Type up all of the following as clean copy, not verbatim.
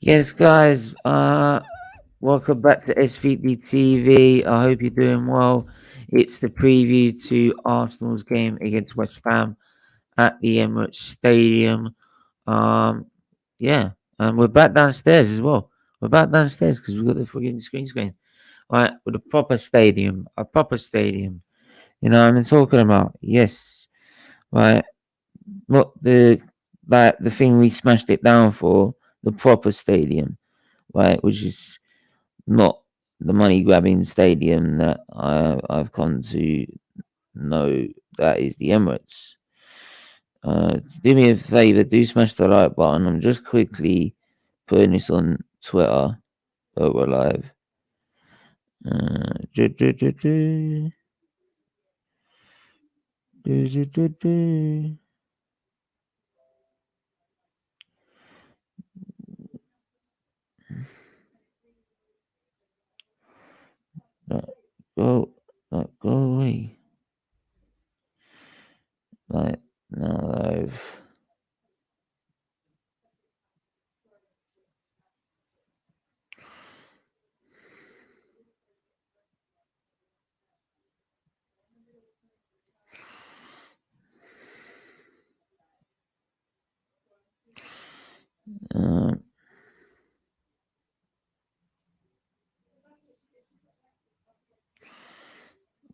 Yes, guys. Welcome back to SFeatleyTV. I hope you're doing well. It's the preview to Arsenal's game against West Ham at the Emirates Stadium. Um, yeah, and we're back downstairs as well. We're back downstairs because we've got the freaking screen. Right, with a proper stadium, You know what I'm talking about? Yes, right. Not the thing we smashed it down for, the proper stadium, right? Which is not the money grabbing stadium that I've come to know that is the Emirates. Do me a favor, do smash the like button. I'm just quickly putting this on Twitter that we're live. Do, do, do, do. Do, do, do, do. Go away. Like, now live.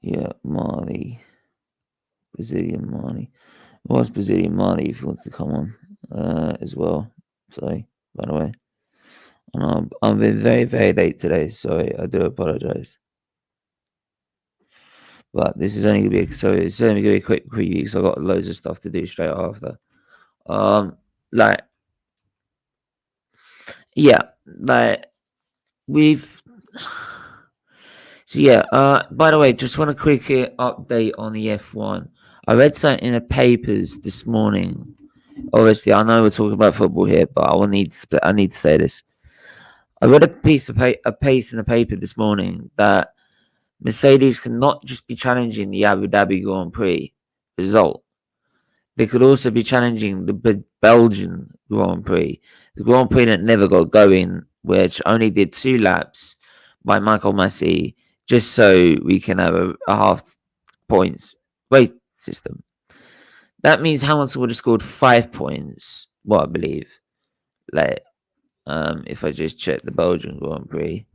Yeah, Marley. Brazilian Marley. Was Brazilian Marley if he wants to come on as well. Sorry, by the way. And I've been very, very late today. Sorry, I do apologize. But this is only gonna be it's only gonna be a quick preview because I've got loads of stuff to do straight after. Like, yeah, like we've. So yeah, by the way, just want a quick update on the F1. I read something in the papers this morning. Obviously, I know we're talking about football here, but I need to say this. I read a piece in the paper this morning that Mercedes cannot just be challenging the Abu Dhabi Grand Prix result. They could also be challenging the Belgian Grand Prix, the Grand Prix that never got going, which only did 2 laps by Michael Massey, just so we can have a half points weight system. That means Hamilton would have scored 5 points, what I believe. Like, if I just check the Belgian Grand Prix,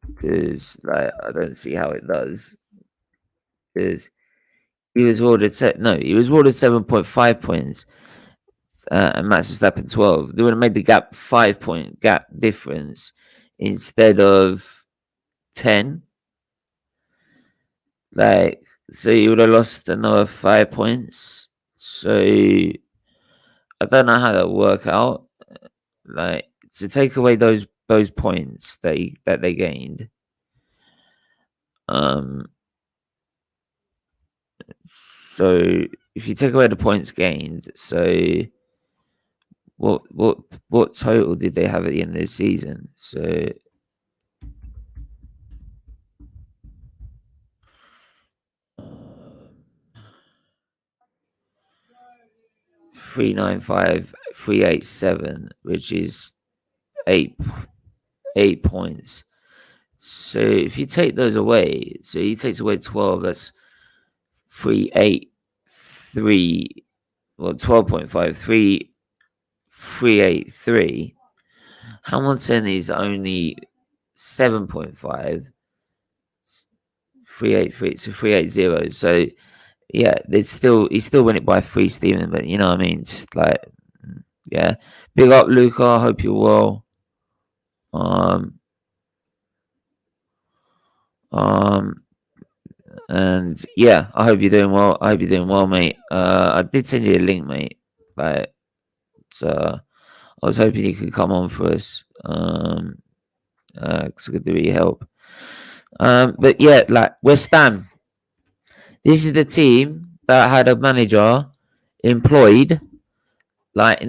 because like I don't see how it does. Because he was awarded 7.5 points, and Max Verstappen 12. They would have made the gap 5-point gap difference instead of 10. Like, so you would have lost another 5 points. So I don't know how that would work out. Like, to take away those points that they gained. So if you take away the points gained, so what total did they have at the end of the season? So 395,387, which is 8 points. So if you take those away, so he takes away 12, that's 383, well 12.5, 383. Hamilton is only 7.5, 383, so 380. So yeah, he's still win it by 3, Steven, but you know what I mean? Just like, yeah. Big up, Luca. I hope you're well. And yeah, I hope you're doing well. I hope you're doing well, mate. I did send you a link, mate. But I was hoping you could come on for us. Because it could really help. But yeah, like West Ham. This is the team that had a manager employed, like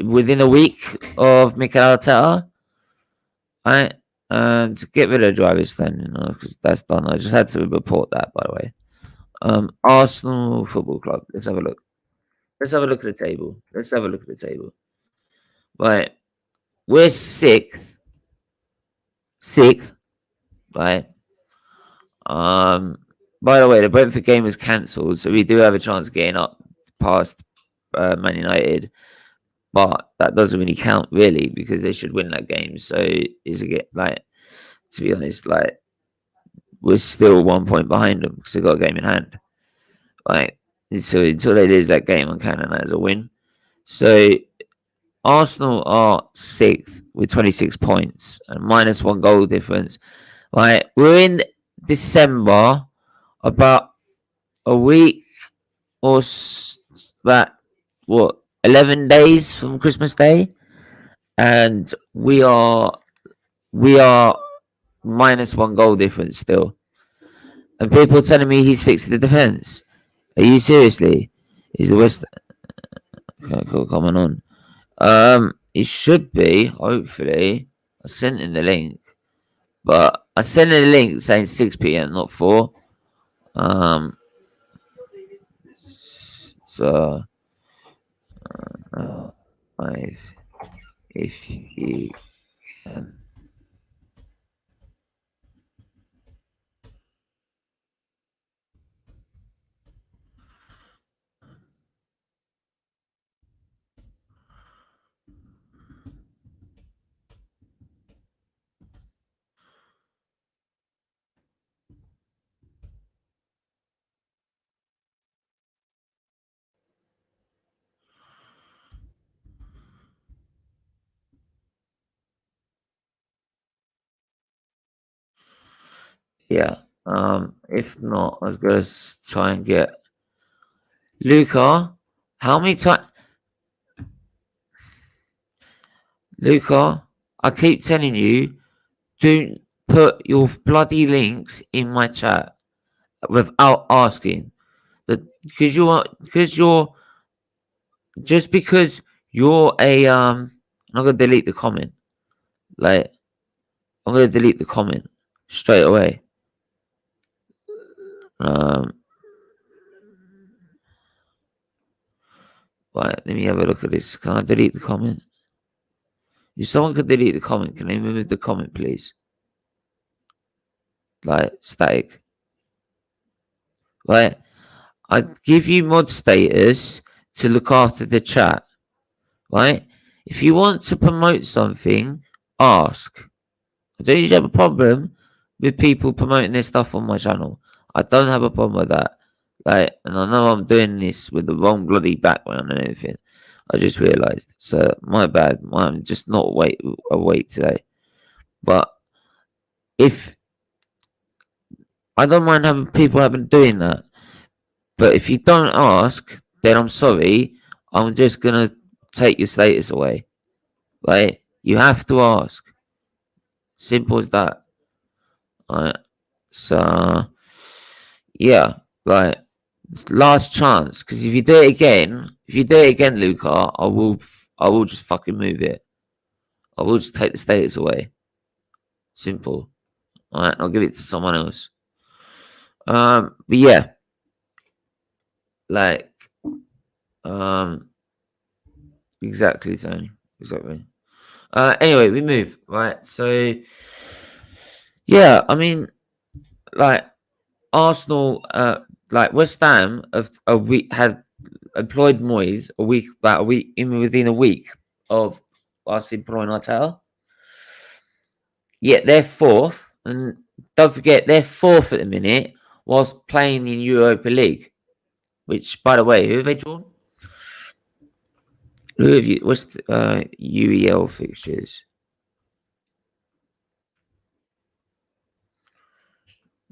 within a week of Mikel Arteta, right? And to get rid of drivers then, because that's done. I just had to report that, by the way. Arsenal Football Club. Let's have a look. Let's have a look at the table. Right, we're sixth, right? Um, by the way, the Brentford game was cancelled, so we do have a chance of getting up past Man United, but that doesn't really count really because they should win that game. So is it like, to be honest, like we're still 1 point behind them because they got a game in hand. Like so until they lose that game, I'm counting that as a win. So Arsenal are sixth with 26 points and minus 1 goal difference. Like we're in December, about a week or that what 11 days from Christmas Day, and we are minus 1 goal difference still. And people telling me he's fixed the defense. Are you seriously? Is the West coming on? It should be. Hopefully, I sent in the link, but I sent in the link saying 6 p.m. not 4. Um, so if you can. Yeah. If not, I was gonna try and get Luca. How many times, Luca? I keep telling you, don't put your bloody links in my chat without asking. That because you're just because you're a I'm gonna delete the comment. Like I'm gonna delete the comment straight away. Um, right, let me have a look at this. Can I delete the comment? If someone could delete the comment, can they remove the comment, please? Like static. Right, I give you mod status to look after the chat. Right, if you want to promote something, ask. I don't usually have a problem with people promoting their stuff on my channel. I don't have a problem with that. Like, and I know I'm doing this with the wrong bloody background and everything. I just realised. So my bad. I'm just not awake today. But if I don't mind having people having doing that, but if you don't ask, then I'm sorry. I'm just gonna take your status away. Like you have to ask. Simple as that. Right. So yeah, like last chance. Because if you do it again, Luca, I will just fucking move it. I will just take the status away. Simple. All right, I'll give it to someone else. But yeah, like, um, exactly, Tony. Exactly. Anyway, we move right. So yeah, I mean, like Arsenal, like West Ham have a week had employed Moyes about a week within a week of us employing Arteta. Yet they're fourth, and don't forget they're fourth at the minute whilst playing in Europa League. Which, by the way, who have they drawn? Who have you? What's the UEL fixtures?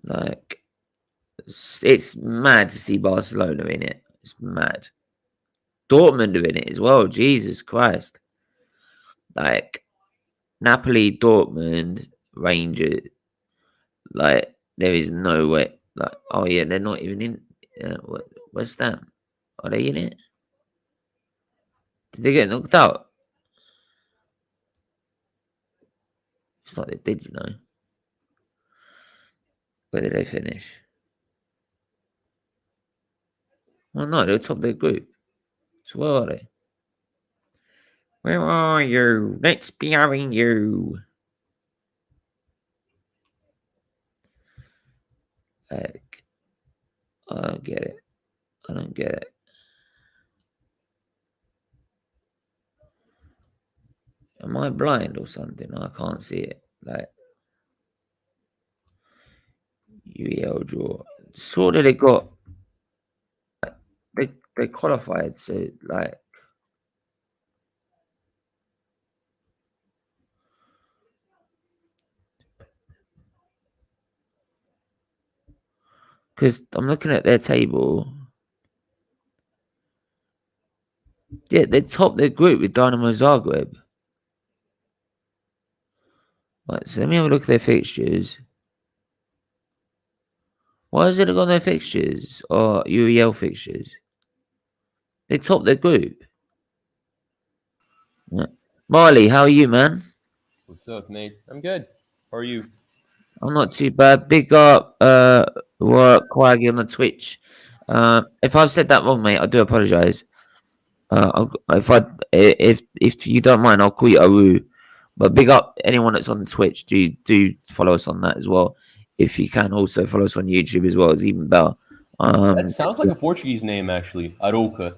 Like, it's mad to see Barcelona in it. It's mad. Dortmund are in it as well. Jesus Christ! Like Napoli, Dortmund, Rangers. Like there is no way. Like oh yeah, they're not even in. What's that? Are they in it? Did they get knocked out? It's like they did, you know. Where did they finish? Well, no, they're top of their group. So where are they? Where are you? Let's be having you. Like, I don't get it. I don't get it. Am I blind or something? I can't see it. Like, UEL draw. Sort of they got they qualified, so like because I'm looking at their table. Yeah, they top their group with Dynamo Zagreb. Right, so let me have a look at their fixtures. Why is it on their fixtures or UEL fixtures? They top their group. Yeah. Marley, how are you, man? What's up, mate? I'm good. How are you? I'm not too bad. Big up, work Quaggy on the Twitch. If I've said that wrong, mate, I do apologize. If you don't mind, I'll call you Aru. But big up anyone that's on the Twitch. Do follow us on that as well. If you can, also follow us on YouTube as well. It's even better. That sounds like a Portuguese name, actually. Arouca.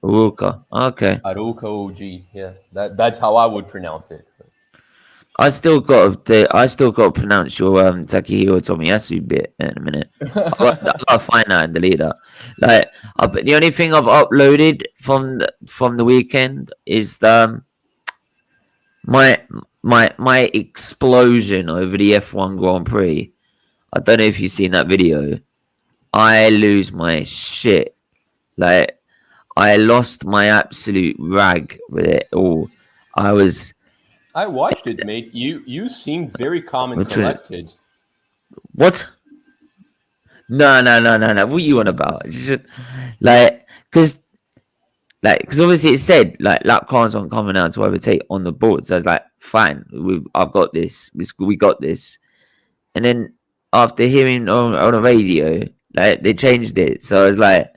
Uruka. Okay. Arouca OG. Yeah, that's how I would pronounce it. I still got to pronounce your Takehiro Tomiyasu bit in a minute. I gotta find that and delete that. Like, the only thing I've uploaded from the weekend is my explosion over the F1 Grand Prix. I don't know if you've seen that video. I lose my shit. Like, I lost my absolute rag with it all. I watched it, mate. You seemed very calm and collected. What? No. What are you on about? Because obviously it said like lap cars aren't coming out to overtake on the board. So I was like, fine, I've got this. We got this. And then after hearing on the radio, like they changed it. So I was like,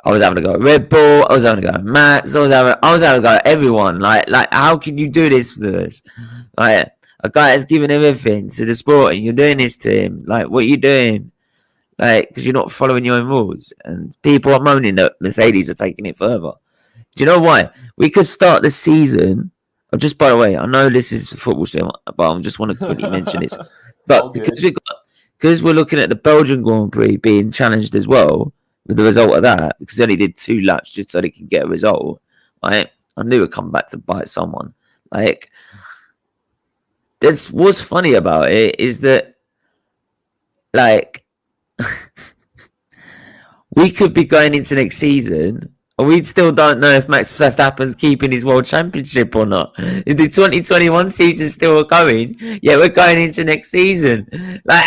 I was having to go at Red Bull. I was having to go at Max. I was having to go at everyone. Like how can you do this to us? Like a guy that's giving everything to the sport, and you're doing this to him. Like, what are you doing? Like, because you're not following your own rules, and people are moaning that Mercedes are taking it further. Do you know why? We could start the season. Oh, just by the way, I know this is a football show, but I just want to quickly mention this. But because we're looking at the Belgian Grand Prix being challenged as well, with the result of that, because they only did 2 laps just so they can get a result, right? I knew it'd come back to bite someone. Like, what's funny about it is that, like, we could be going into next season and we still don't know if Max Verstappen's keeping his world championship or not. If the 2021 season's still going, yeah, we're going into next season. Like,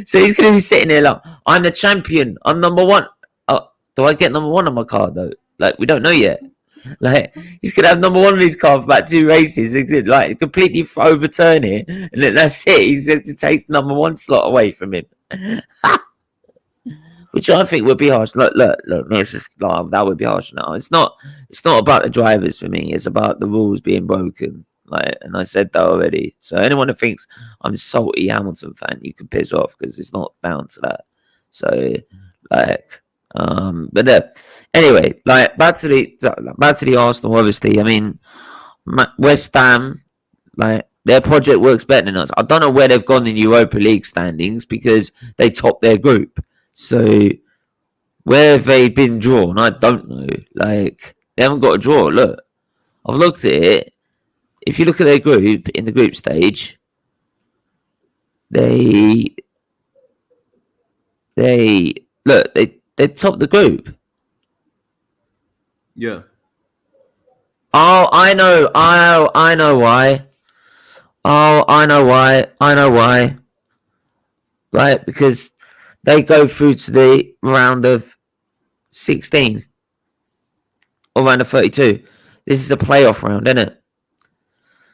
so he's going to be sitting there like, I'm the champion. I'm number one. Oh, do I get number one on my car though? Like, we don't know yet. Like, he's going to have number one on his car for about 2 races. Like, completely overturn it. And then that's it. He's going to take the number one slot away from him. Which I think would be harsh. Look, it's just like, that would be harsh. No, it's not about the drivers for me. It's about the rules being broken. Like, and I said that already. So anyone who thinks I'm salty Hamilton fan, you can piss off because it's not down to that. So, like, anyway, like back to the Arsenal. Obviously, I mean, West Ham, like their project works better than us. I don't know where they've gone in Europa League standings because they topped their group. So where have they been drawn? I don't know. Like, they haven't got a draw. Look, I've looked at it. If you look at their group in the group stage, they topped the group. Yeah. Oh, I know. I know why. Oh, I know why. Right, because they go through to the round of 16 or round of 32. This is a playoff round, isn't it?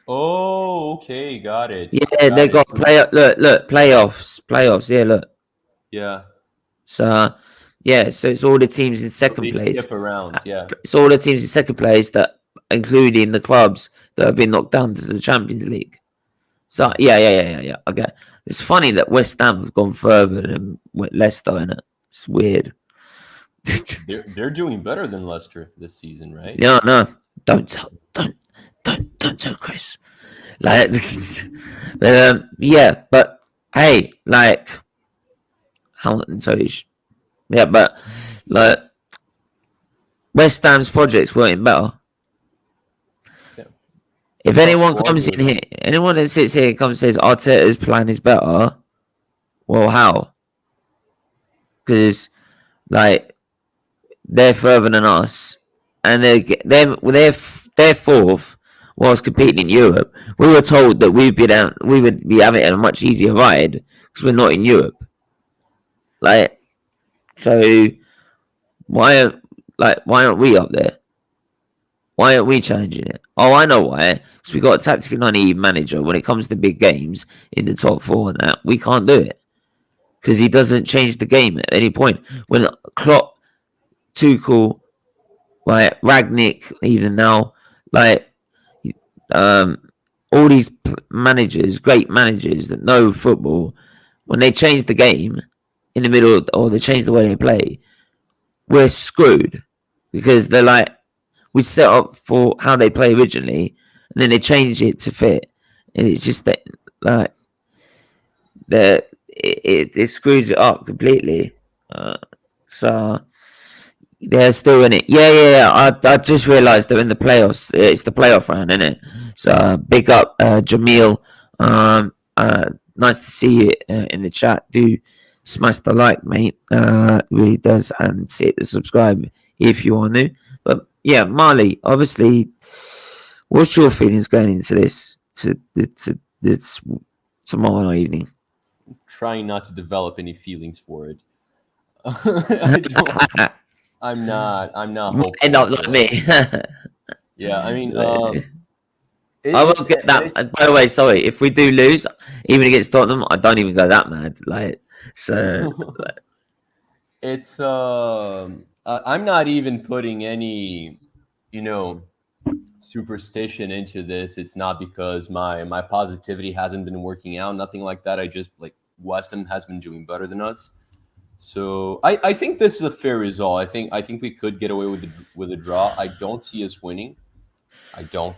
Oh, okay, got it. Yeah, they got playoffs. Yeah, look. Yeah. So, Yeah, so it's all the teams in So second they place. skip around. Yeah. It's all the teams in second place that, including the clubs that have been knocked down to the Champions League. So yeah. Okay, it's funny that West Ham have gone further than Leicester in it. It's weird. They're doing better than Leicester this season, right? Yeah, no, don't tell Chris. Like, yeah, but hey, like, Hamilton, yeah, but like West Ham's projects weren't better. Yeah. If anyone comes in here, anyone that sits here and comes and says Arteta's plan is better, well, how? Because like they're further than us, and they're fourth whilst competing in Europe. We were told that we would be having a much easier ride because we're not in Europe. Like, so why aren't we up there? Why aren't we challenging it? Oh, I know why. Because we got a tactically naive manager. When it comes to big games in the top four and that, we can't do it because he doesn't change the game at any point. When Klopp, Tuchel, like Ragnick, even now, like all these managers, great managers that know football, when they change the game in the middle or they change the way they play, we're screwed because they're like, we set up for how they play originally and then they change it to fit, and it's just that like it screws it up completely. So they're still in it. Yeah. I just realised they're in the playoffs. It's the playoff round, isn't it? So big up, Jamil. Nice to see you in the chat. Do smash the like, mate. Really does, and hit the subscribe if you are new. But yeah, Marley. Obviously, what's your feelings going into this this tomorrow evening? Trying not to develop any feelings for it. I'm not hopeful. End up like me. Yeah, I mean, I won't get that. And by the way, sorry, if we do lose, even against Tottenham, I don't even go that mad. Like, so it's I'm not even putting any, superstition into this. It's not because my positivity hasn't been working out, nothing like that. I just like West Ham has been doing better than us. So I think this is a fair result. I think we could get away with a draw. I don't see us winning. I don't.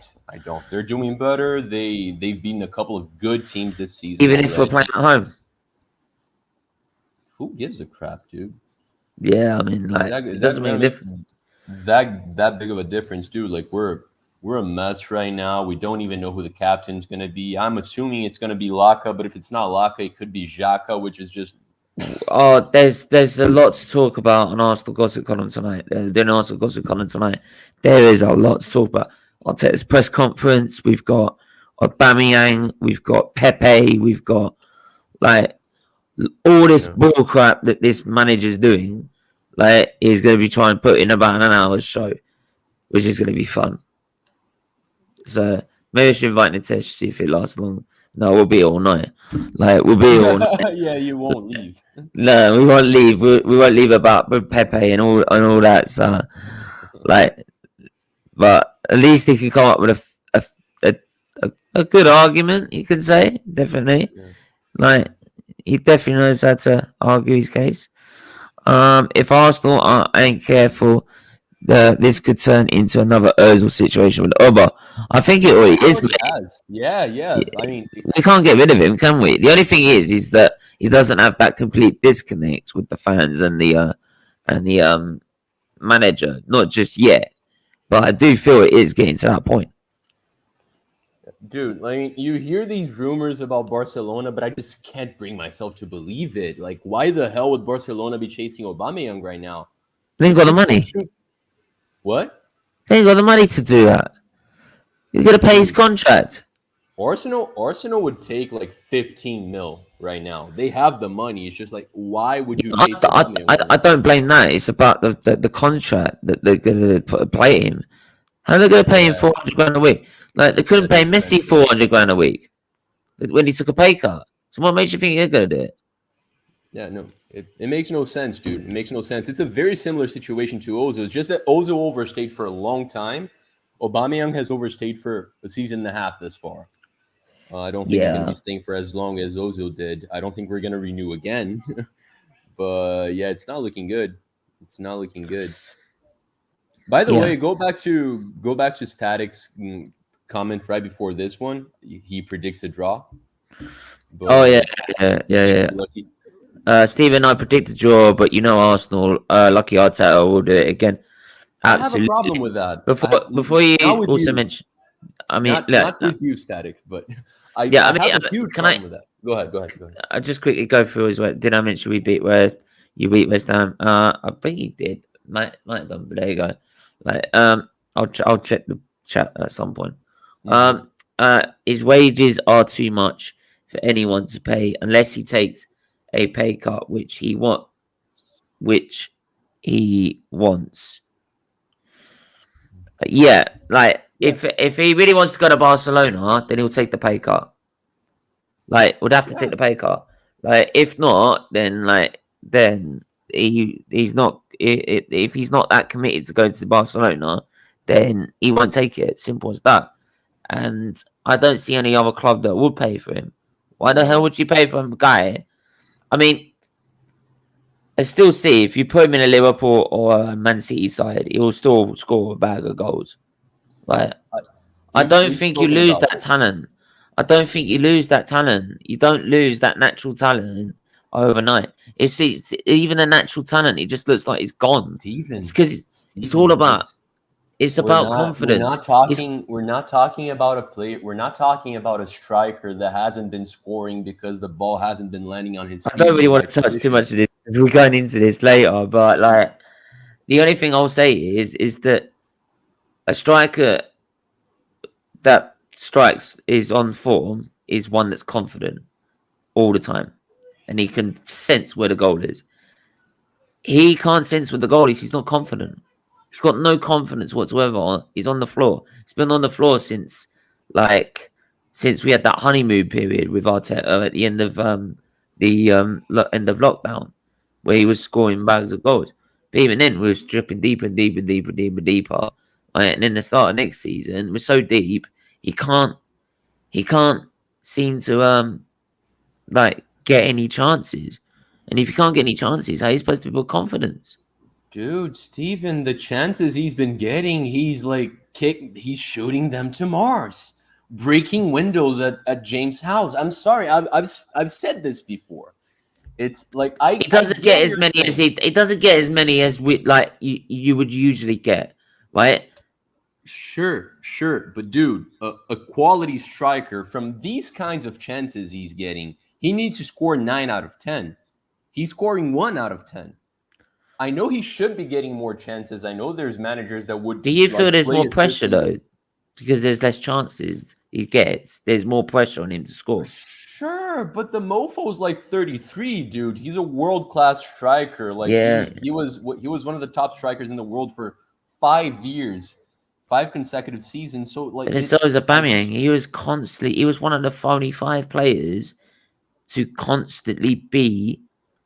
They're doing better. They've beaten a couple of good teams this season. Even if we're playing at home. Who gives a crap, dude? Yeah, I mean, like, it doesn't make a difference. That big of a difference, dude. Like we're a mess right now. We don't even know who the captain's gonna be. I'm assuming it's gonna be Laka, but if it's not Laka, it could be Xhaka, which is just. Oh, there's a lot to talk about on Arsenal Gossip Column tonight. Doing Arsenal Gossip Column tonight. There is a lot to talk about. Arteta's press conference. We've got Aubameyang. We've got Pepe. We've got like all this bull crap that this manager's doing. Like, he's going to be trying to put in about an hour's show, which is going to be fun. So maybe I should invite Nitesh, see if it lasts long. No, we'll be all night. Like, we'll be all night. Yeah, you won't leave. No, we won't leave. We won't leave about Pepe and all that. So, like, but at least he can come up with a good argument. You can say, definitely. Yeah. Like, he definitely knows how to argue his case. If Arsenal ain't careful, this could turn into another Ozil situation with Oba. I think it already is. Yeah. I mean, we can't get rid of him, can we? The only thing is that he doesn't have that complete disconnect with the fans and the manager. Not just yet, but I do feel it is getting to that point. Dude, I mean, you hear these rumors about Barcelona, but I just can't bring myself to believe it. Like, why the hell would Barcelona be chasing Aubameyang right now? They ain't got the money. What? They ain't got the money to do that. You're gonna pay his contract. Arsenal would take like 15 mil right now. They have the money. It's just like, why would you chase Aubameyang? I don't blame that. It's about the contract that they're gonna play him. How are they gonna pay him 400 grand a week? Like, they couldn't pay Messi 400 grand a week when he took a pay cut. So what makes you think they're going to do it? Yeah, no, it makes no sense, dude. It makes no sense. It's a very similar situation to Ozil. It's just that Ozil overstayed for a long time. Aubameyang has overstayed for a season and a half this far. I don't think he's going to be Yeah, staying for as long as Ozil did. I don't think we're going to renew again. But yeah, it's not looking good. It's not looking good. By the yeah. way, go back to Static's comment right before this one. He predicts a draw, Oh yeah, but yeah, he yeah, thinks yeah. Lucky. Stephen, I predicted draw, but you know Arsenal. Lucky Arteta will do it again. I have a problem Absolutely. with that. Before you Not with also you, mention, I mean, not look, not with you, Static, but I yeah, I I mean, have a huge can I? problem with that. Go ahead, go ahead, go ahead. I just quickly go through as well. Did I mention we beat where you beat West Ham? I think you did. Might have done, but there you go. Like, I'll check the chat at some point. Hmm. His wages are too much for anyone to pay unless he takes a pay cut, which he wants. Yeah, like Yeah, if he really wants to go to Barcelona, then he'll take the pay cut. Like, would have to take yeah, the pay cut. Like, if not, then he's not. If he's not that committed to going to Barcelona, then he won't take it. Simple as that. And I don't see any other club that would pay for him. Why the hell no, would you pay for a guy? I mean, I still see if you put him in a Liverpool or a Man City side, he will still score a bag of goals. Like, I, I we've don't we've think you spoken lose about that this. talent. I don't think you lose that talent. You don't lose that natural talent overnight. It's even a natural talent. It just looks like it's gone. It's Steven, because it's all Steven, about it's we're about not we're confidence. not It's talking we're not talking about a play. We're not talking about a striker that hasn't been scoring because the ball hasn't been landing on his I feet don't in the really want right to touch too much positions. of this because we're going into this later. But like the only thing I'll say is that a striker that strikes is on form is one that's confident all the time, and he can sense where the goal is. He can't sense with the goal is. He's not confident. He's got no confidence whatsoever. He's on the floor. He's been on the floor like, since we had that honeymoon period with Arteta at the end of end of lockdown, where he was scoring bags of goals. But even then, we was dripping deeper and deeper and deeper and deeper and deeper. Right? And then the start of next season, we're so deep, he can't he can't seem to like get any chances. And if you can't get any chances, how are you supposed to build confidence? Dude, Steven, the chances he's been getting, he's shooting them to Mars, breaking windows at James' house. I'm sorry, I've said this before. It's like I It I doesn't get get what as you're many as saying. it doesn't get as many as we like you would usually get, right? Sure, sure, but dude, a quality striker from these kinds of chances he's getting, he needs to score 9 out of 10. He's scoring 1 out of 10. I know he should be getting more chances. I know there's managers that would Do you feel like there's play more his pressure system. though? Because there's less chances he gets. There's more pressure on him to score. Sure, but the mofo's like 33, dude. He's a world-class striker. Like Yeah, he was one of the top strikers in the world for 5 years, 5 consecutive seasons. So like but then so it's is I Aubameyang. just He was one of the only 5 players to constantly be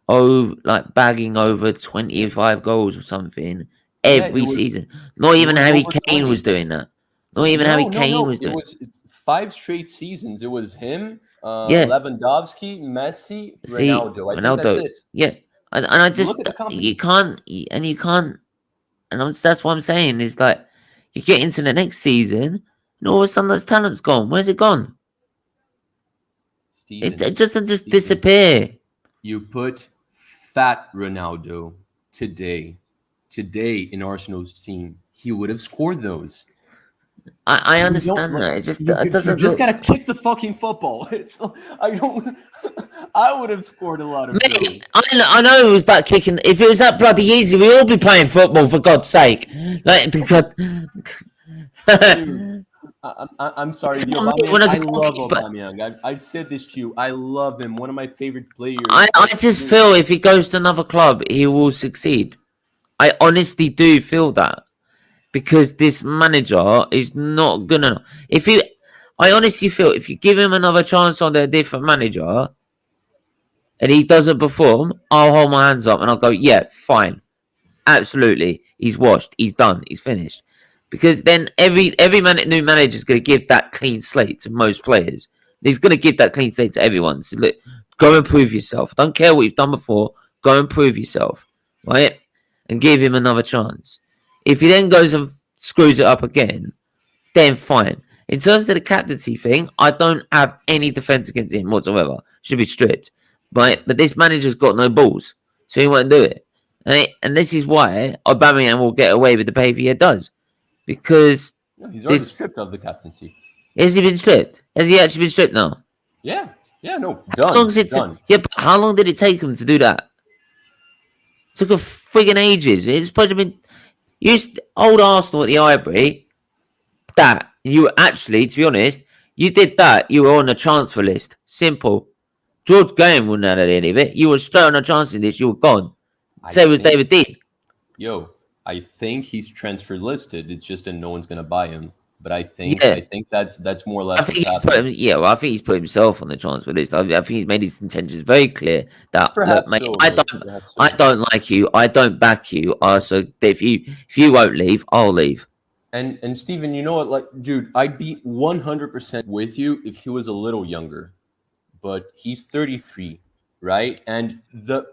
over like bagging over 25 goals or something yeah, it every was season. Not it even was Harry over Kane was 20. doing that. Not even Harry No, no, Kane no. was It doing. was 5 straight seasons. It was him, Yeah, Lewandowski, Messi, see, Ronaldo. I think that's Ronaldo. it. Yeah, and I Look just at the company. you can't and you can't and that's what I'm saying is like you get into the next season and all of a sudden that talent's gone. Where's it gone? Steven, It doesn't just Steven. disappear. You put fat Ronaldo today, today in Arsenal's team, he would have scored those. I You don't understand like that. you, It you doesn't just look. gotta kick the fucking football. It's I don't I would have scored a lot of Mate, those. I know it was about kicking. If it was that bloody easy, we'd all be playing football for God's sake. Like, God. Dude, I'm sorry, It's the not me Aubameyang. when I was I a love goalkeeper. Aubameyang. I've said this to you. I love him. One of my favorite players. I But just dude, feel if he goes to another club, he will succeed. I honestly do feel that because this manager is not gonna. If you, I honestly feel if you give him another chance under a different manager, and he doesn't perform, I'll hold my hands up and I'll go, yeah, fine, absolutely, he's washed, he's done, he's finished. Because then every new manager is going to give that clean slate to most players. He's going to give that clean slate to everyone. So look, go and prove yourself. Don't care what you've done before. Go and prove yourself, right? And give him another chance. If he then goes and screws it up again, then fine. In terms of the captaincy thing, I don't have any defense against him whatsoever. Should be stripped, right? But this manager's got no balls, so he won't do it. And this is why Aubameyang will get away with the behaviour he does. Because he's already stripped of the captaincy. Has he been stripped? Has he actually been stripped now? Yeah, no, done. Yeah, but how long did it take him to do that? It took a friggin' ages. It's supposed to have been old Arsenal at the Ivory. That you actually, to be honest, you did that. You were on the transfer list. Simple. George Graham wouldn't have had any of it. You were straight on a transfer list. You were gone. Same with David D. I think he's transfer listed. It's just that no one's gonna buy him. But I think that's more or less. I think he's put himself on the transfer list. I think he's made his intentions very clear that look, mate, I don't like you. I don't back you. So if you won't leave, I'll leave. And Steven, you know what? Like, dude, I'd be 100% with you if he was a little younger. But he's 33, right? And the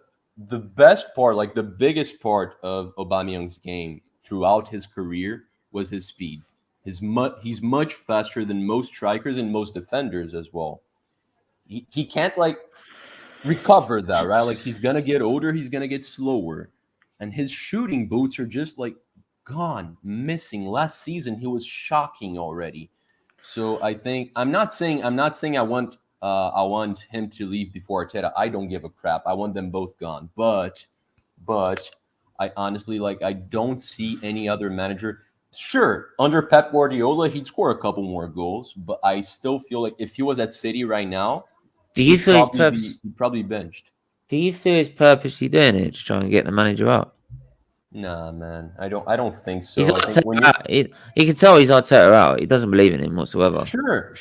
best part, like the biggest part of Aubameyang's game throughout his career was his speed. He's much faster than most strikers and most defenders as well. He can't like recover that, right? Like he's gonna get older, he's gonna get slower, and his shooting boots are just like gone, missing. Last season he was shocking already. So I think I'm not saying I want him to leave before Arteta. I don't give a crap. I want them both gone. But I honestly I don't see any other manager. Sure, under Pep Guardiola, he'd score a couple more goals, but I still feel like if he was at City right now, he'd probably benched. Do you feel he's purposely doing it to try and get the manager up? Nah, man, I don't think so. He can tell he's Arteta out. He doesn't believe in him whatsoever. Sure.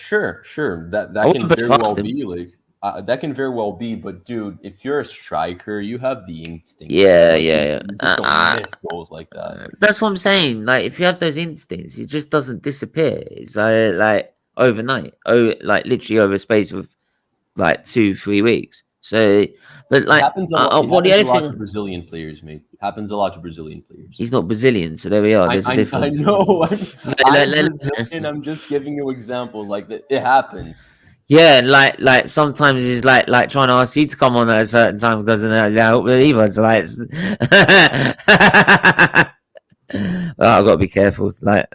That can very well be like. That can very well be, but dude, if you're a striker, you have the instinct. Yeah. You just don't miss goals like that. That's what I'm saying. Like, if you have those instincts, it just doesn't disappear. It's like overnight. Like literally over a space of like 2-3 weeks. So, but like, it happens a lot to Brazilian players, mate. It happens a lot to Brazilian players. He's not Brazilian, so there we are. There's a difference. I know. I'm Brazilian. I'm just giving you examples. Like it happens. Yeah, like sometimes it's like trying to ask you to come on at a certain time doesn't help either. It's like, well, I've got to be careful. Like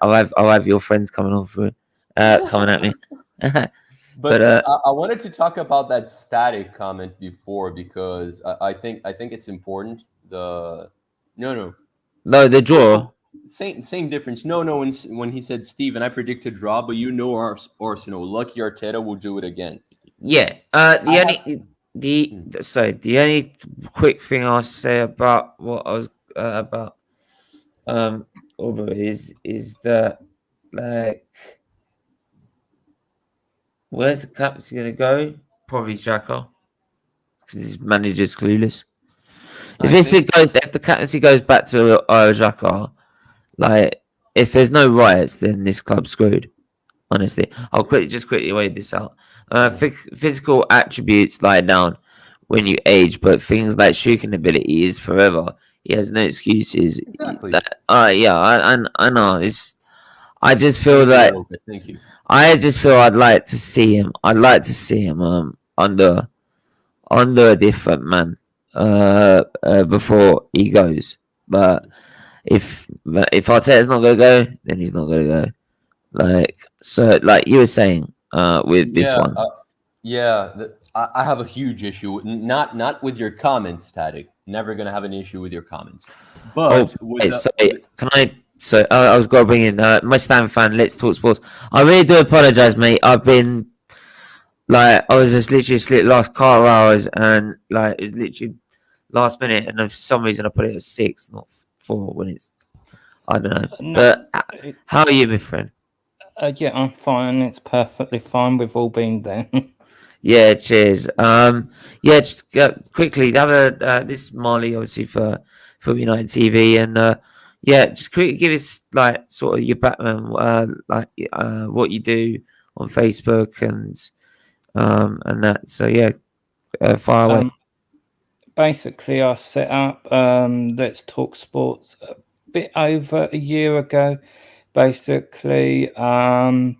I'll have your friends coming on through, coming at me. But I wanted to talk about that static comment before because I think it's important. The draw. Same difference. No. When he said, Steven, I predict a draw, but Arsenal. Lucky Arteta will do it again. Yeah. The only quick thing I'll say about what I was about is that like where's the captaincy gonna go? Probably Saka. Because his manager's clueless. If the captaincy goes back to Xhaka, like if there's no riots, then this club's screwed. Honestly, I'll quickly weigh this out. Physical attributes lie down when you age, but things like shooting ability is forever. He has no excuses. Exactly. I know. I just feel that. Thank you. I just feel I'd like to see him. I'd like to see him under a different man before he goes. But if Arteta's not gonna go, then he's not gonna go. Like you were saying with this one. I have a huge issue. Not with your comments, Static. Never gonna have an issue with your comments. But I was going to bring in my Stan fan. Let's talk sports. I really do apologize, mate. I've been I was just literally asleep last couple hours, and it was literally last minute, and for some reason I put it at 6, not 4 when it's I don't know. No, but how are you, my friend? Yeah, I'm fine. It's perfectly fine. We've all been there. Yeah, cheers. Yeah, just quickly, have a this is Marley, obviously for United TV, and yeah, just quickly give us like sort of your background, like what you do on Facebook and that. So yeah, far away. Um, Basically, I set up Let's Talk Sports a bit over a year ago. Basically, I'm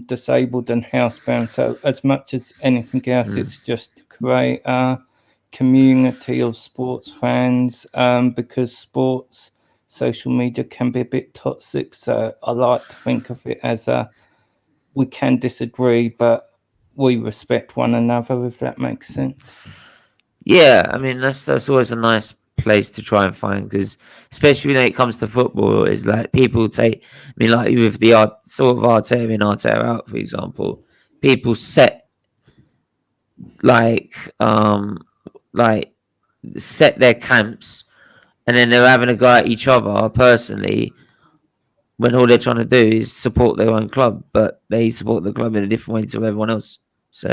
disabled and housebound, so as much as anything else, Mm. it's just to create a community of sports fans because sports social media can be a bit toxic. So I like to think of it as a we can disagree, but we respect one another, if that makes sense. Yeah, I mean that's always a nice place to try and find because especially when it comes to football, is like people take. I mean, like with the art sort of Arteta in Arteta out, for example, people set like like set their camps and then they're having a go at each other personally when all they're trying to do is support their own club, but they support the club in a different way to everyone else. So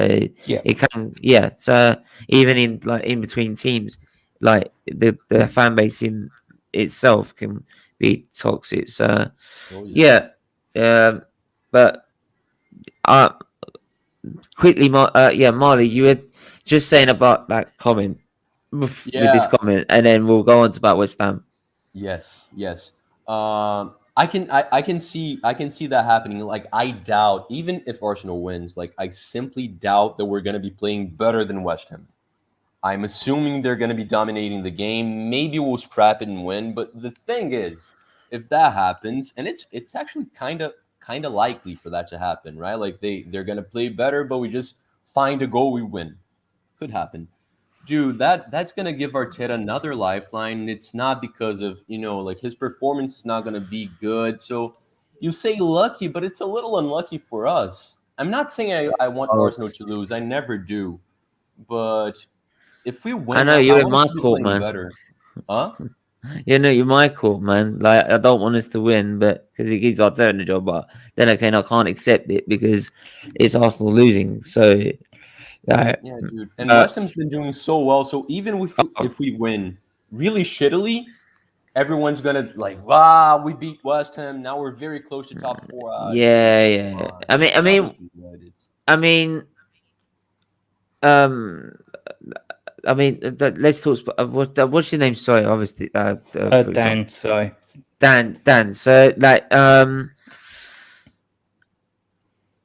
Yeah. it can, yeah. So even in like in between teams, like the fan base in itself can be toxic. So Oh yeah. yeah, um, but uh, quickly, yeah, Marley, you were just saying about that comment with this Yeah. comment, and then we'll go on to about West Ham. Yes, yes. I can see that happening. Like I doubt, even if Arsenal wins, like I simply doubt that we're going to be playing better than West Ham. I'm assuming they're going to be dominating the game. Maybe we'll scrap it and win. But the thing is, if that happens, and it's actually kind of likely for that to happen, right? Like they're going to play better, but we just find a goal, we win. Could happen. Dude, that's gonna give Arteta another lifeline. It's not because of like his performance is not gonna be good. So you say lucky, but it's a little unlucky for us. I'm not saying I want Oh, Arsenal to lose. I never do. But if we I win, know I you're in want us my to be court, playing man. better. Huh? You know, you're my court, man. Like, I don't want us to win, but because it gives Arteta the job, but then again, I can't accept it because it's Arsenal losing. So, like, Yeah, dude. And uh, West Ham's been doing so well. So even oh, if we win really shittily, everyone's gonna like, wow, we beat West Ham. Now we're very close to top four. Dude, yeah, come yeah. on. I mean, It's not looking good. It's I mean, um, let's talk. What's your name? Sorry, obviously, for example, Dan, sorry. Dan. So, like,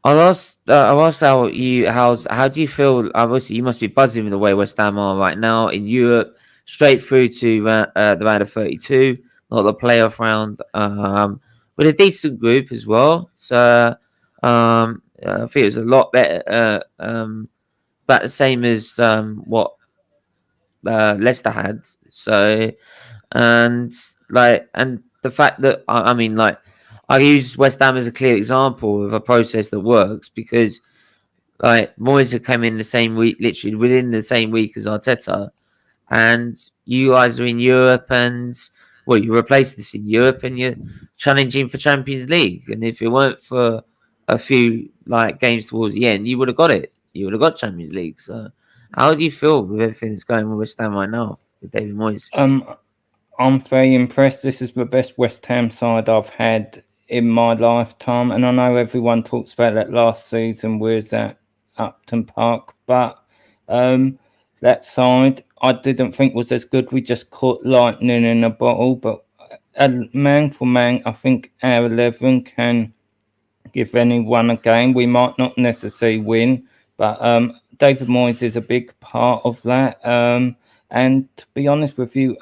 I'll ask how do you feel? Obviously, you must be buzzing with the way West Ham are right now in Europe, straight through to the round of 32, not the playoff round, with a decent group as well. So I think it was a lot better, about the same as what Leicester had. So and and the fact that I mean like I use West Ham as a clear example of a process that works because like Moyes came in the same week, literally within the same week as Arteta, and you guys are in Europe, and well, you replaced this in Europe, and you're challenging for Champions League. And if it weren't for a few like games towards the end, you would have got it. You would have got Champions League. So, how do you feel with everything that's going on with West Ham right now with David Moyes? Um, I'm very impressed. This is the best West Ham side I've had in my lifetime, and I know everyone talks about that last season was at Upton Park, but um, that side I didn't think was as good. We just caught lightning in a bottle, but man for man, I think our 11 can give anyone a game. We might not necessarily win, but David Moyes is a big part of that. And to be honest with you,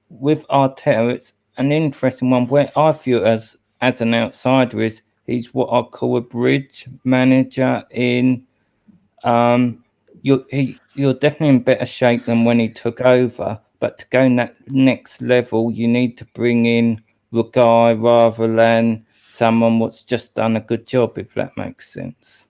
with Arteta, it's an interesting one where I feel as an outsider is he's what I call a bridge manager in you're definitely in better shape than when he took over. But to go in that next level, you need to bring in the guy rather than someone what's just done a good job, if that makes sense.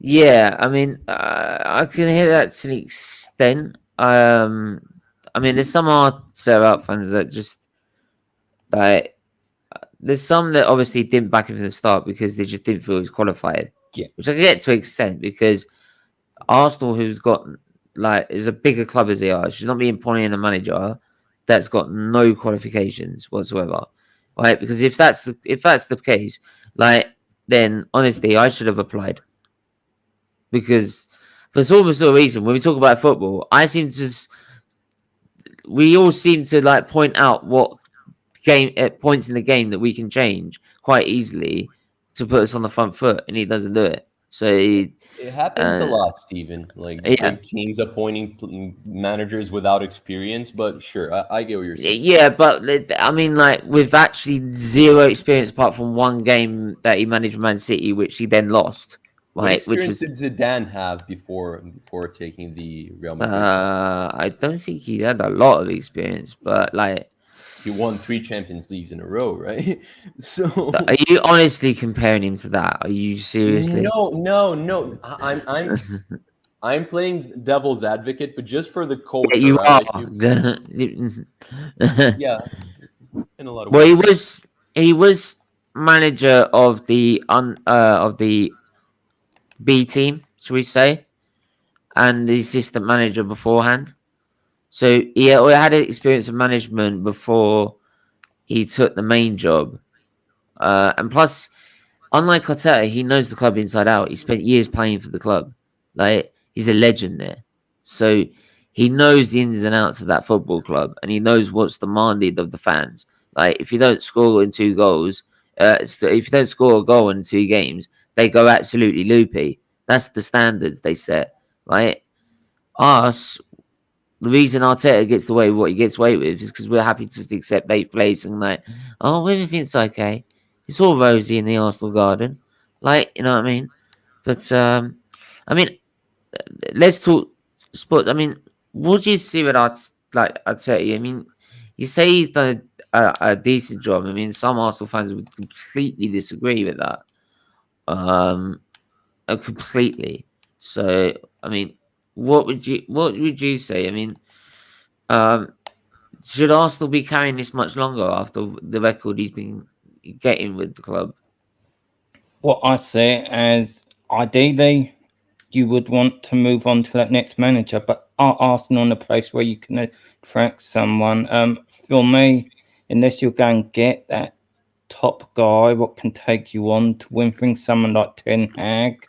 Yeah, I mean, I can hear that to an extent. I mean, there's some out fans that just like there's some that obviously didn't back him from the start because they just didn't feel he was qualified. Yeah. which I get to an extent because Arsenal, who's got is a bigger club as they are, should not be employing a manager that's got no qualifications whatsoever, right? Because if that's the case, then honestly, I should have applied because for some sort of reason, when we talk about football, we all seem to point out what points in the game that we can change quite easily to put us on the front foot, and he doesn't do it. So It happens a lot, Steven. Like yeah, big teams appointing managers without experience, but sure, I get what you're saying. yeah, but I mean, with actually zero experience apart from one game that he managed Man City, which he then lost, What right? Which experience was did Zidane have before taking the Real Madrid job? I don't think he had a lot of experience, but He won 3 Champions Leagues in a row, right? So are you honestly comparing him to that? Are you seriously? no. I'm playing devil's advocate, but just for the Yeah, culture, you right? are. Like yeah, in a lot of Well, ways. he was manager of the B team, should we say, and the assistant manager beforehand. So he had experience of management before he took the main job, and plus, unlike Arteta, he knows the club inside out. He spent years playing for the club. He's a legend there, so he knows the ins and outs of that football club, and he knows what's demanded of the fans. If you don't score in 2 goals, if you don't score a goal in 2 games, they go absolutely loopy. That's the standards they set, right? Us, the reason Arteta gets away with what he gets away with is because we're happy to just accept 8th place and oh, everything's okay. It's all rosy in the Arsenal garden, you know what I mean. But I mean, let's talk sports. I mean, what do you see with Arteta? I mean, you say he's done a decent job. I mean, some Arsenal fans would completely disagree with that. Um, completely. So, I mean, what would you say? I mean, um, should Arsenal be carrying this much longer after the record he's been getting with the club? What I see as ideally, you would want to move on to that next manager, but are Arsenal in a place where you can attract someone? For me, unless you're going to get that top guy, what can take you on to win things, someone like Ten Hag,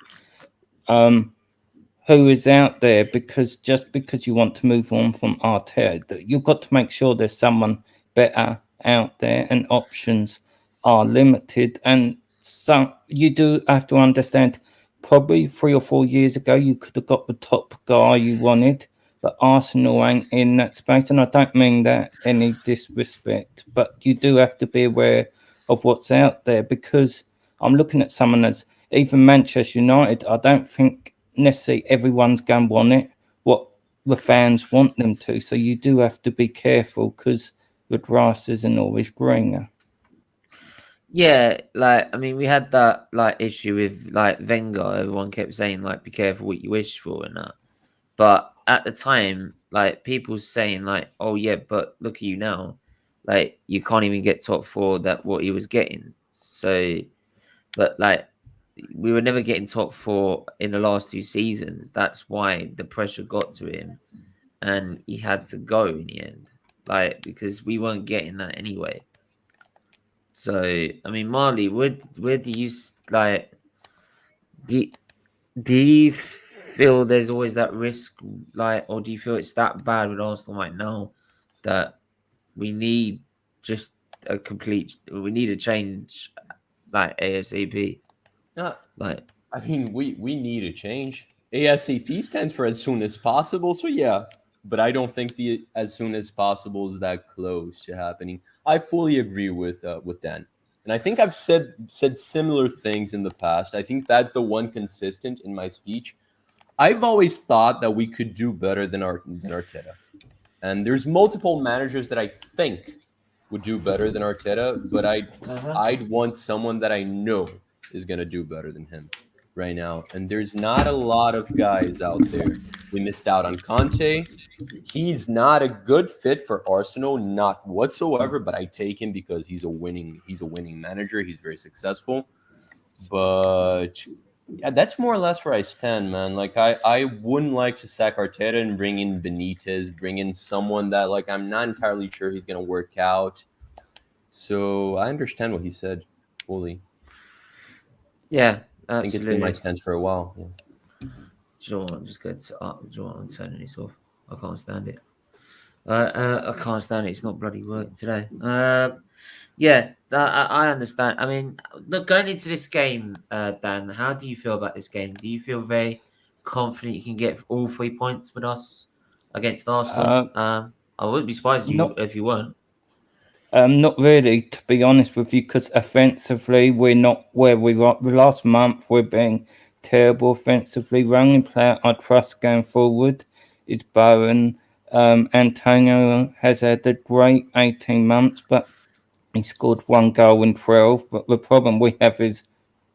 who is out there, because just because you want to move on from Arteta, you've got to make sure there's someone better out there, and options are limited. And so you do have to understand, probably 3 or 4 years ago, you could have got the top guy you wanted, but Arsenal ain't in that space. And I don't mean that any disrespect, but you do have to be aware of what's out there, because I'm looking at someone as even Manchester United. I don't think necessarily everyone's going to want it what the fans want them to. So you do have to be careful, because the grass isn't always greener. Yeah, I mean, we had that issue with Wenger. Everyone kept saying be careful what you wish for and that. But at the time, people saying oh yeah, but look at you now, you can't even get top 4. That what he was getting. So, but we were never getting top 4 in the last 2 seasons. That's why the pressure got to him, and he had to go in the end, because we weren't getting that anyway. So, I mean, Marley, where do you do, do you feel there's always that risk, or do you feel it's that bad with Arsenal right now that we need just we need a change, ASAP? Uh, Like, I mean, we need a change. ASAP stands for as soon as possible, so yeah. But I don't think the as soon as possible is that close to happening. I fully agree with Dan, and I think I've said similar things in the past. I think that's the one consistent in my speech. I've always thought that we could do better than Arteta, and there's multiple managers that I think would do better than Arteta, but I'd want someone that I know is gonna do better than him right now. And there's not a lot of guys out there. We missed out on Conte. He's not a good fit for Arsenal, not whatsoever. But I take him because he's a winning manager. He's very successful. But Yeah, that's more or less where I stand, man. Like I wouldn't like to sack Arteta and bring in Benitez, bring in someone that like I'm not entirely sure he's gonna work out. So I understand what he said fully. Yeah, I think it's been my absolutely. stance for a while. Yeah. Do you know what? I'm just going to up. Do you know what? I'm turning this off. I can't stand it. I can't stand it. It's not bloody work today. Yeah, I understand. I mean, look, going into this game, Dan, how do you feel about this game? Do you feel very confident you can get all 3 points with us against Arsenal? Uh, I wouldn't be surprised not if you weren't. Not really, to be honest with you, because offensively we're not where we were last month. We're being terrible offensively. The only player I trust going forward is Bowen. Antonio has had a great 18 months, but he scored 1 goal in 12. But the problem we have is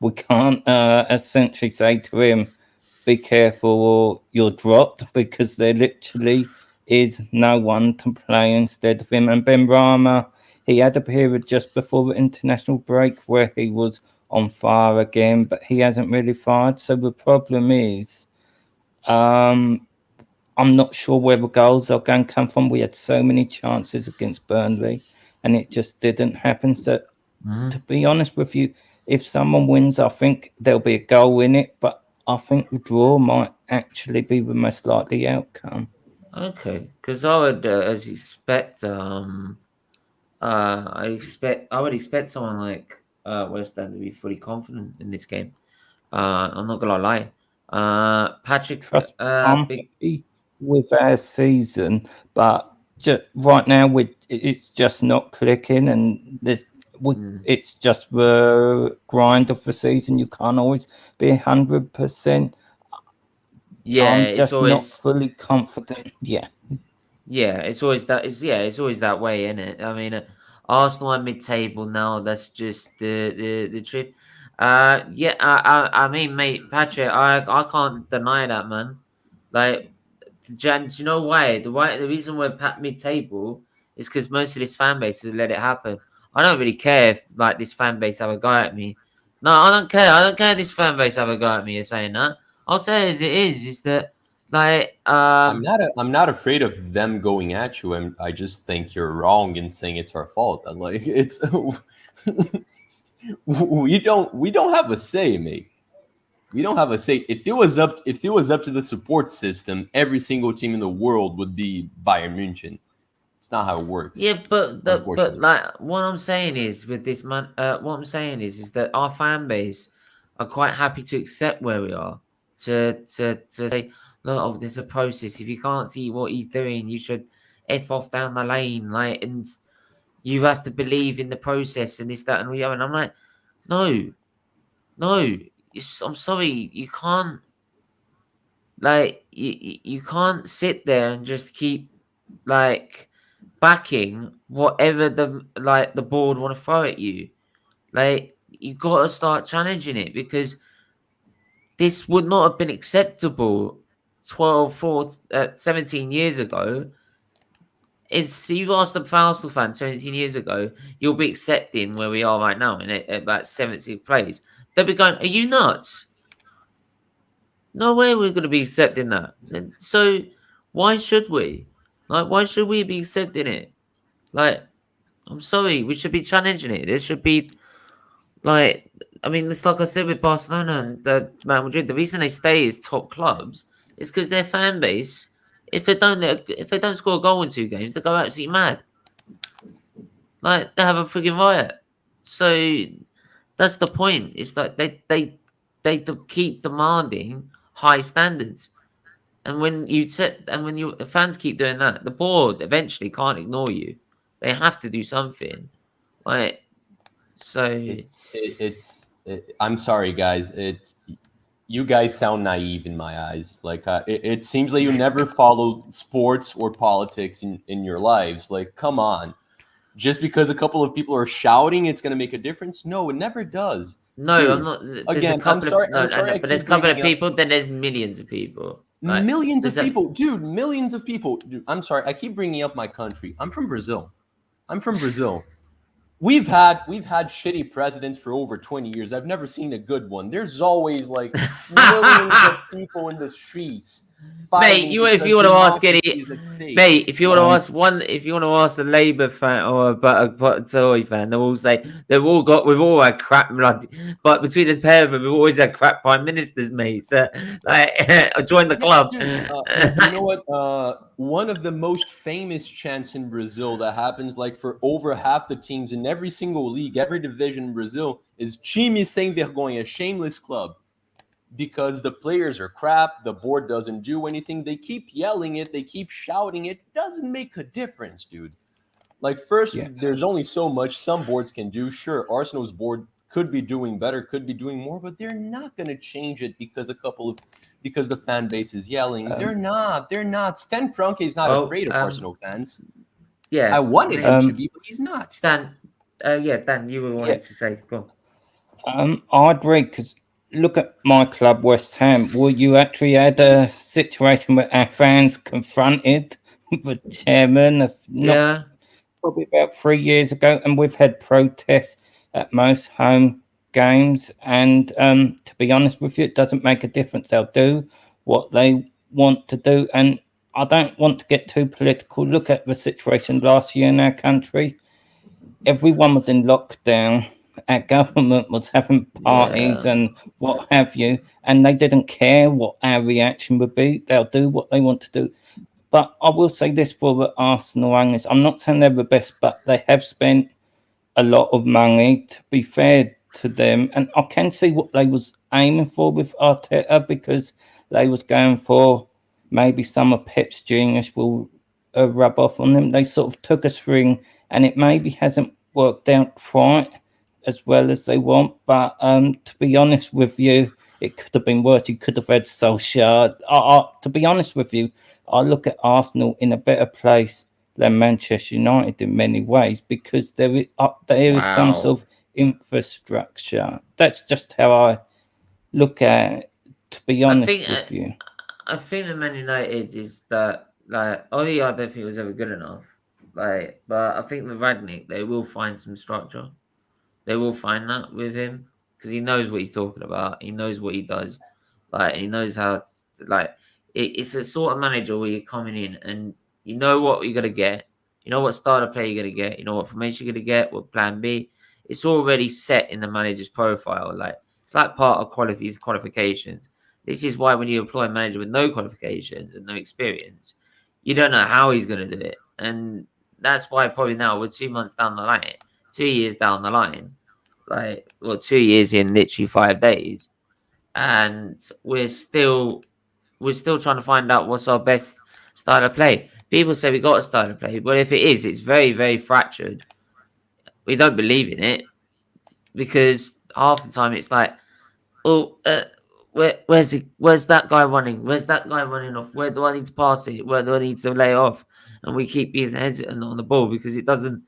we can't essentially say to him, be careful or you're dropped, because there literally is no one to play instead of him. And Ben Rama, he had a period just before the international break where he was on fire again, but he hasn't really fired. So the problem is, um, I'm not sure where the goals are going to come from. We had so many chances against Burnley and it just didn't happen. So, to be honest with you, if someone wins, I think there'll be a goal in it, but I think the draw might actually be the most likely outcome. Okay, because I would as expect. I would expect someone like West Ham to be fully confident in this game. I'm not gonna lie. Patrick, Trust me, I'm big. happy with our season, but just right now it's just not clicking, and it's just the grind of the season. You can't always be 100%. Yeah, I'm it's just not always. fully confident. Yeah. Yeah, it's always that. It's always that way, isn't it? I mean, Arsenal are mid-table now. That's just the truth. Yeah. I mean, mate, Patrick, I can't deny that, man. Like, Jan, do you know why? The reason we're mid-table is because most of this fan base has let it happen. I don't really care if like this fan base have a go at me. No, I don't care. I don't care if this fan base have a go at me. You're saying that. I'll say it as it is. Is that like I'm not afraid of them going at you. I just think you're wrong in saying it's our fault. I'm like it's we don't have a say, mate. We don't have a say. If it was up to the support system, every single team in the world would be Bayern München. It's not how it works, Yeah, but unfortunately. like what I'm saying is with this man, what I'm saying is that our fan base are quite happy to accept where we are. To say, look, oh, there's a process. If you can't see what he's doing, you should f off down the lane, like, and you have to believe in the process and this, that, and the other. And I'm like, no, no, I'm sorry, you can't. Like, you can't sit there and just keep like backing whatever the board want to throw at you. Like, you got to start challenging it, because this would not have been acceptable 17 years ago. It's you asked a Arsenal fan 17 years ago, you'll be accepting where we are right now in about 70th place. They'll be going, "Are you nuts? No way we're going to be accepting that." And so why should we? Like, why should we be accepting it? Like, I'm sorry, we should be challenging it. There should be like, I mean, it's like I said with Barcelona and Real Madrid. The reason they stay as top clubs is because their fan base. If they don't score a goal in 2 games, they go absolutely mad. Like, they have a freaking riot. So that's the point. It's like they keep demanding high standards. And when you the fans keep doing that, the board eventually can't ignore you. They have to do something. Like, so I'm sorry, guys. You guys sound naive in my eyes. Like it seems like you never followed sports or politics in your lives. Like, come on. Just because a couple of people are shouting, it's going to make a difference? No, it never does. no, I'm Dude, not. There's a again, I'm couple of sorry. no, I'm no, sorry. no, I but there's keep a couple of bringing up people. Then there's millions of people. Like, millions there's of a people, dude. Millions of people. Dude, I'm sorry. I keep bringing up my country. I'm from Brazil. I'm from Brazil. we've had shitty presidents for over 20 years. I've never seen a good one. There's always like millions of people in the streets Mate, fighting if you because want to ask any, democracy is at stake. mate, if you want to ask if you want to ask a Labour fan or a Tory fan, they'll all say we've all had crap blood, but between the pair of them, we've always had crap prime ministers, mate. So like, join the club. You know what? One of the most famous chants in Brazil that happens like for over half the teams in every single league, every division in Brazil is "Time sem vergonha," shameless club. Because the players are crap, the board doesn't do anything. They keep yelling it, they keep shouting it. Doesn't make a difference, dude. Like, first, there's only so much some boards can do. Sure, Arsenal's board could be doing better, could be doing more, but they're not going to change it because the fan base is yelling. They're not. Sten Kroenke is not afraid of Arsenal fans. Yeah, I wanted him to be, but he's not. Dan, Dan, you were wanting to say, go on. I agree, because look at my club, West Ham. Well, you actually had a situation where our fans confronted the chairman probably about 3 years ago, and we've had protests at most home games. And to be honest with you, it doesn't make a difference. They'll do what they want to do. And I don't want to get too political. Look at the situation last year in our country. Everyone was in lockdown. Our government was having parties and what have you, and they didn't care what our reaction would be. They'll do what they want to do. But I will say this for the Arsenal owners. I'm not saying they're the best, but they have spent a lot of money, to be fair to them. And I can see what they was aiming for with Arteta, because they was going for maybe some of Pep's genius will rub off on them. They sort of took a string, and it maybe hasn't worked out quite as well as they want. But to be honest with you, it could have been worse. You could have had Solskjaer. To be honest with you, I look at Arsenal in a better place than Manchester United in many ways, because there is some sort of infrastructure. That's just how I look at it, to be honest with you. I think the Man United is that, like, I don't think it was ever good enough. Like, but I think with Rangnick, they will find some structure. They will find that with him, because he knows what he's talking about. He knows what he does. Like, he knows how. It's a sort of manager where you're coming in and you know what you're gonna get. You know what style of play you're gonna get. You know what formation you're gonna get. What plan B. It's already set in the manager's profile. Like, it's like part of his qualifications. This is why when you employ a manager with no qualifications and no experience, you don't know how he's gonna do it. And that's why probably now we're 2 months down the line, 2 years down the line. 2 years in literally 5 days, and we're still trying to find out what's our best style of play. People say we got a style of play, but if it is, it's very, very fractured. We don't believe in it, because half the time it's like, where's that guy running? Where's that guy running off? Where do I need to pass it? Where do I need to lay off? And we keep being hesitant on the ball because it doesn't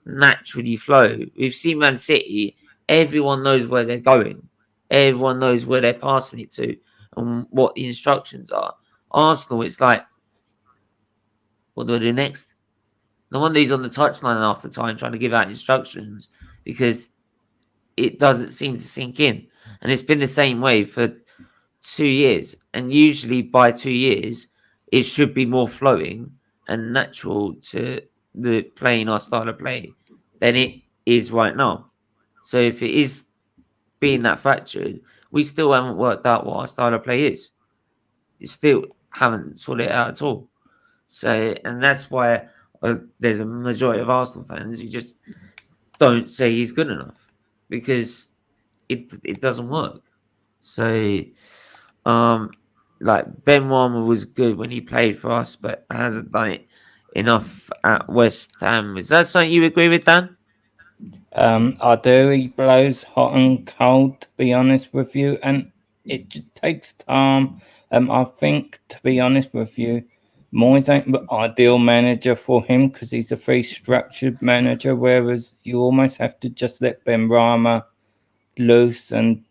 naturally flow. We've seen Man City. Everyone knows where they're going. Everyone knows where they're passing it to and what the instructions are. Arsenal, it's like, what do I do next? No wonder he's on the touchline after time trying to give out instructions, because it doesn't seem to sink in. And it's been the same way for 2 years. And usually by 2 years, it should be more flowing and natural to the playing our style of play than it is right now. So if it is being that fractured, we still haven't worked out what our style of play is. You still haven't sorted it out at all. So, and that's why there's a majority of Arsenal fans who just don't say he's good enough, because it doesn't work. So, like, Ben Warmer was good when he played for us, but hasn't done it enough at West Ham. Is that something you agree with, Dan? I do. He blows hot and cold, to be honest with you, and it just takes time. I think, to be honest with you, Moyes ain't the ideal manager for him, because he's a very structured manager, whereas you almost have to just let Ben Rama loose and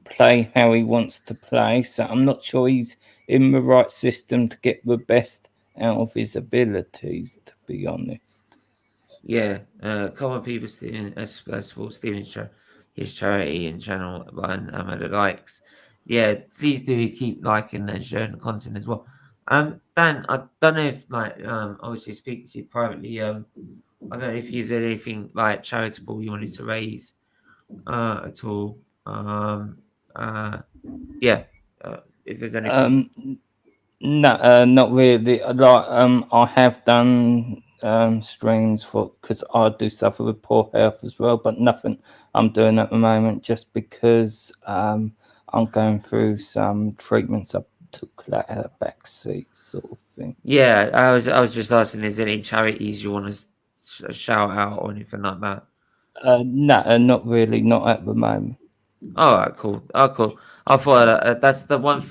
play how he wants to play. So I'm not sure he's in the right system to get the best out of his abilities, to be honest. Yeah, common people support his charity and channel and the likes. Yeah, please do keep liking and sharing the content as well. Dan, I don't know if obviously speak to you privately. I don't know if you did anything like charitable you wanted to raise at all. Yeah, if there's anything. No, not really. Like, I have done streams for because I do suffer with poor health as well, but nothing I'm doing at the moment just because I'm going through some treatments. I took that at a back seat sort of thing. Yeah, I was just asking, is there any charities you want to shout out or anything like that? No, not really, not at the moment. All right, cool. Oh, cool. I thought that's the one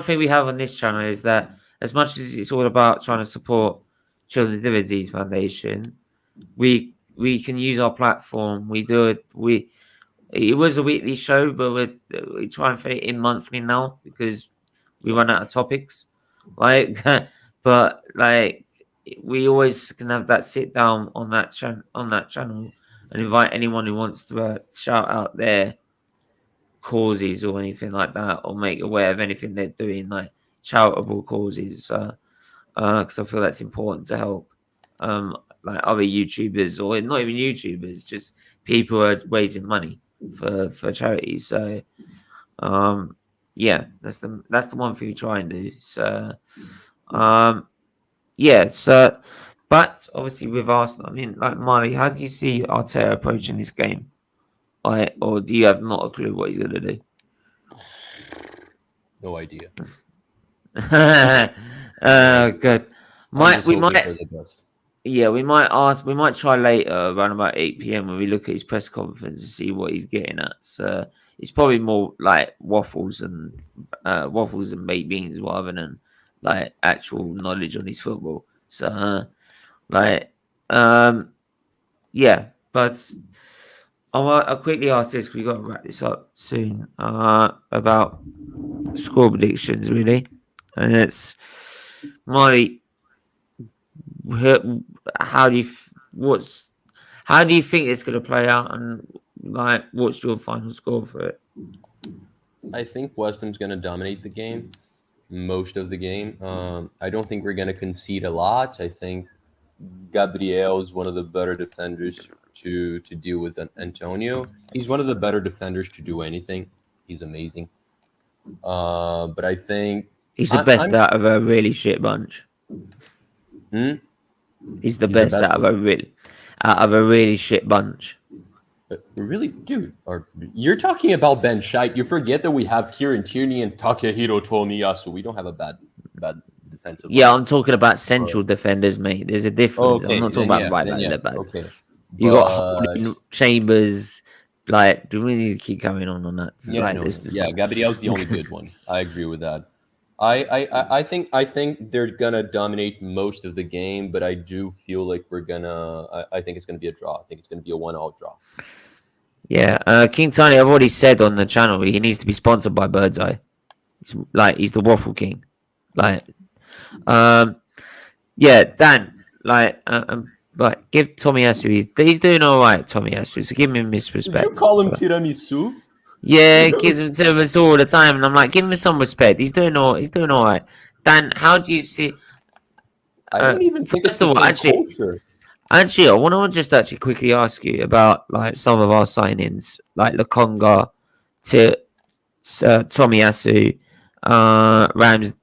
thing we have on this channel is that as much as it's all about trying to support Children's Liver Disease Foundation, we can use our platform. We do it. It was a weekly show, but we try and fit it in monthly now because we run out of topics. Like, but like we always can have that sit down on that channel and invite anyone who wants to shout out their causes or anything like that, or make aware of anything they're doing, like charitable causes. Because I feel that's important to help, like other YouTubers or not even YouTubers, just people who are raising money for charities. So, yeah, that's the one thing we try and do. So, yeah. So, but obviously with Arsenal, I mean, like Marley, how do you see Arteta approaching this game? Or do you have not a clue what he's gonna do? No idea. Good. I'm just We hoping might, for the best. yeah, we might try later around about 8 p.m. when we look at his press conference to see what he's getting at. So it's probably more like waffles and baked beans rather than like actual knowledge on his football. So like, yeah, but I'll quickly ask this. 'Cause we got to wrap this up soon. About score predictions, really, and it's Marty. How do you how do you think it's going to play out, and like what's your final score for it? I think West Ham's going to dominate the game, most of the game. I don't think we're going to concede a lot. I think Gabriel is one of the better defenders to deal with Antonio. He's one of the better defenders to do anything. He's amazing. But I think He's the best out of a really shit bunch. He's the best out of a really shit bunch. Really, dude, you're talking about Ben Scheidt. You forget that we have Kieran Tierney and Takehiro Tomiyasu. We don't have a bad defensive. Yeah, I'm talking about central defenders, mate. There's a difference. Okay, I'm not talking about right yeah, left back. Okay, You got Holding, Chambers. Like, do we need to keep going on that? Yeah, like, no, Gabriel's the only good one. I agree with that. I think they're gonna dominate most of the game, but I do feel like we're gonna. I think it's gonna be a draw. I think it's gonna be a 1-1 draw. Yeah, King Tiny. I've already said on the channel he needs to be sponsored by Birdseye. He's the waffle king. Like, yeah, Dan. Like, give Tomiyasu. He's doing all right, Tomiyasu. So give him his respect. Did you call him tiramisu? Yeah, gives him tiramisu all the time, and I'm like, give him some respect. He's doing all right. Dan, how do you see? I don't even think it's the same culture. Actually, I want to just actually quickly ask you about like some of our signings, like Lokonga, to Tomiyasu, Ramsdale,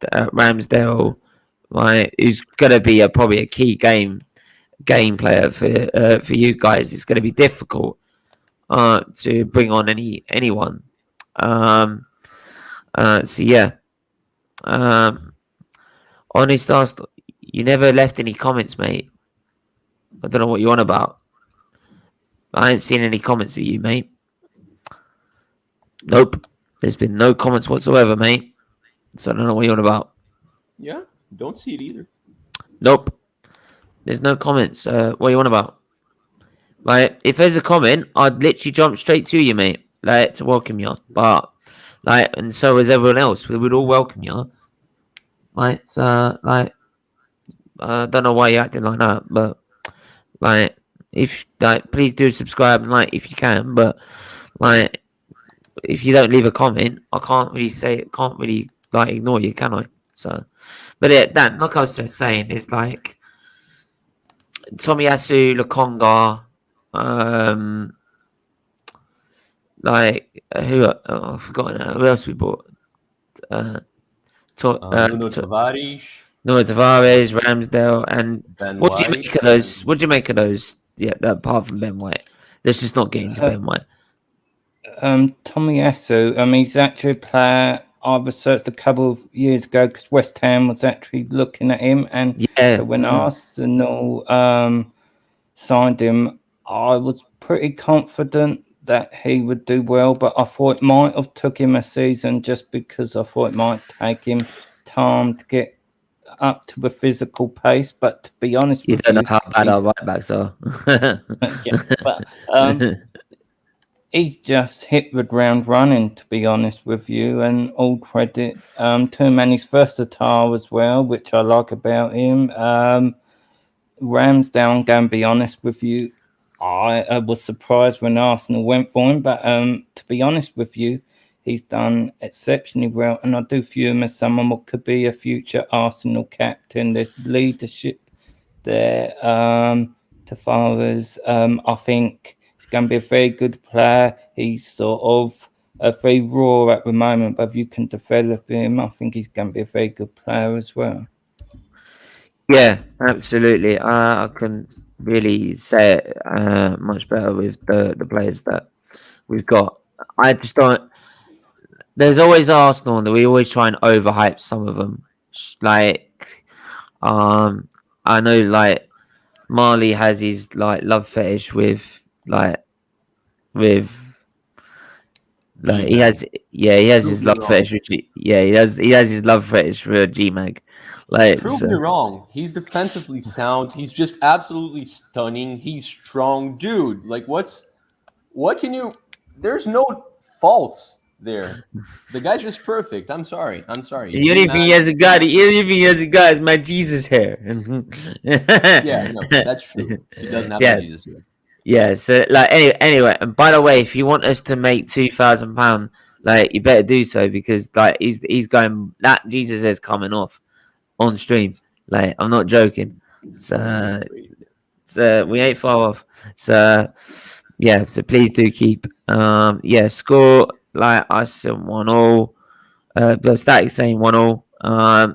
like who's gonna be probably a key game player for you guys. It's gonna be difficult to bring on anyone. So yeah, honest asked, you never left any comments, mate. I don't know what you're on about. I ain't seen any comments of you, mate. Nope. There's been no comments whatsoever, mate. So I don't know what you're on about. Yeah, don't see it either. Nope. There's no comments. What are you on about? Like, if there's a comment, I'd literally jump straight to you, mate. Like, to welcome you. But, like, and so is everyone else. We would all welcome you. Like, I don't know why you're acting like that, but, like, If like, please do subscribe and like if you can. But like, if you don't leave a comment, I can't really like ignore you, can I? So, but yeah, Dan, like I was just saying, is like Tomiyasu, Lukonga, like I've forgotten who else we bought. Nuno Tavares, Noah Tavares, Ramsdale, and Ben what do you White. make of those? What do you make of those? Yeah, apart from Ben White, let's just not get into Ben White. Tomiyasu, he's actually a player I researched a couple of years ago because West Ham was actually looking at him, and so when Arsenal signed him, I was pretty confident that he would do well, but I thought it might have took him a season just because I thought it might take him time to get up to a physical pace. But to be honest you with don't you, know how bad our right backs are. yeah, but he's just hit the ground running, to be honest with you, and all credit to him. And he's versatile as well, which I like about him. Ramsdale, I'm going to be honest with you, I was surprised when Arsenal went for him, but to be honest with you, he's done exceptionally well, and I do view him as someone who could be a future Arsenal captain. There's leadership there. Tavares, I think he's going to be a very good player. He's sort of very raw at the moment, but if you can develop him, I think he's going to be a very good player as well. Yeah, absolutely. I couldn't really say it much better with the players that we've got. I just don't. There's always Arsenal that we always try and overhype some of them. Like, I know like Marley has his like love fetish with he has his love fetish with he has his love fetish for GMAG. Like, prove me wrong. He's defensively sound. He's just absolutely stunning. He's strong, dude. Like, what can you? There's no faults there. The guy's just perfect. I'm sorry. You don't think he has a guy? You don't think he has a guy? It's my Jesus hair. Yeah, no, that's true. He doesn't have my Jesus hair. Yeah. So like anyway, and by the way, if you want us to make £2,000, like you better do so because like he's going that Jesus hair's coming off on stream. Like I'm not joking. So we ain't far off. So yeah. So please do keep. Score like I said 1-0. But Static saying 1-0. I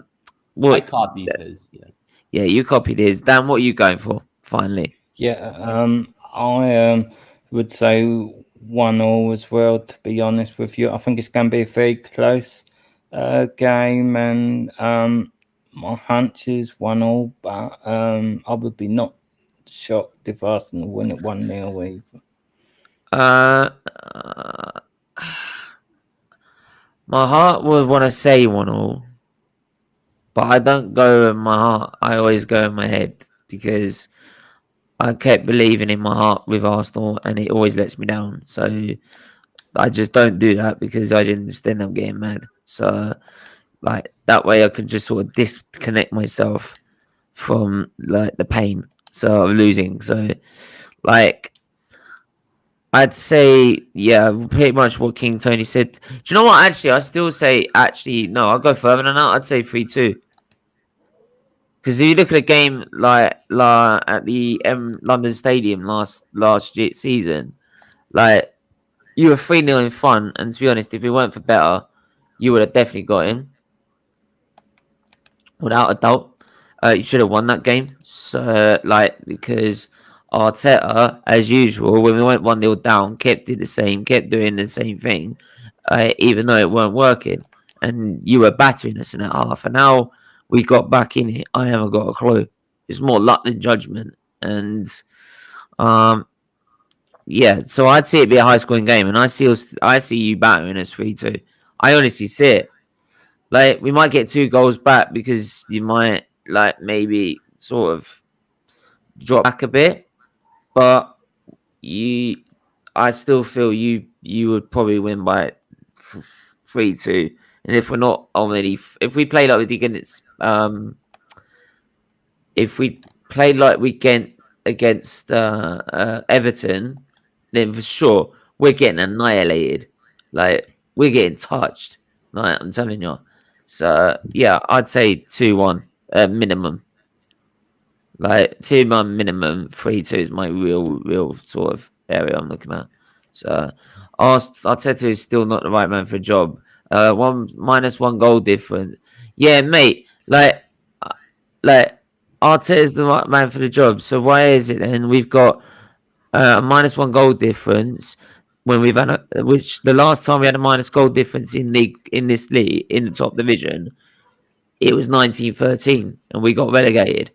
copied his. Yeah, you copied his. Dan, what are you going for? Finally. Yeah. I would say 1-0 as well. To be honest with you, I think it's going to be a very close game, and my hunch is 1-0. But I would be not shocked if Arsenal win it 1-0 either. My heart would want to say 1-0, but I don't go in my heart. I always go in my head because I kept believing in my heart with Arsenal, and it always lets me down. So I just don't do that because I just end up getting mad. So like that way, I can just sort of disconnect myself from like the pain of losing. So like I'd say pretty much what King Tony said. Do you know what? Actually, I still say no. I'll go further than that. I'd say 3-2. Because if you look at a game like at the London Stadium last season, like you were 3-0 in front, and to be honest, if it weren't for better, you would have definitely got in, without a doubt. You should have won that game. So because Arteta, as usual, when we went 1-0 down, kept doing the same thing, even though it weren't working, and you were battering us in that half, and now we got back in it. I haven't got a clue. It's more luck than judgment. And so I'd see it be a high scoring game, and I see you battering us 3-2. I honestly see it. Like we might get 2 goals back because you might maybe sort of drop back a bit, but I still feel you would probably win by 3-2. And if we're not already, if we play like we did against, against Everton, then for sure we're getting annihilated. Like we're getting touched. Like I'm telling you. So yeah, I'd say 2-1 minimum. Like 2-1 minimum, 3-2 is my real sort of area I'm looking at. So Arteta is still not the right man for a job. -1 goal difference. Yeah, mate. Like Arteta is the right man for the job. So why is it then we've got a -1 goal difference when we've had which the last time we had a minus goal difference in this league in the top division, it was 1913 and we got relegated.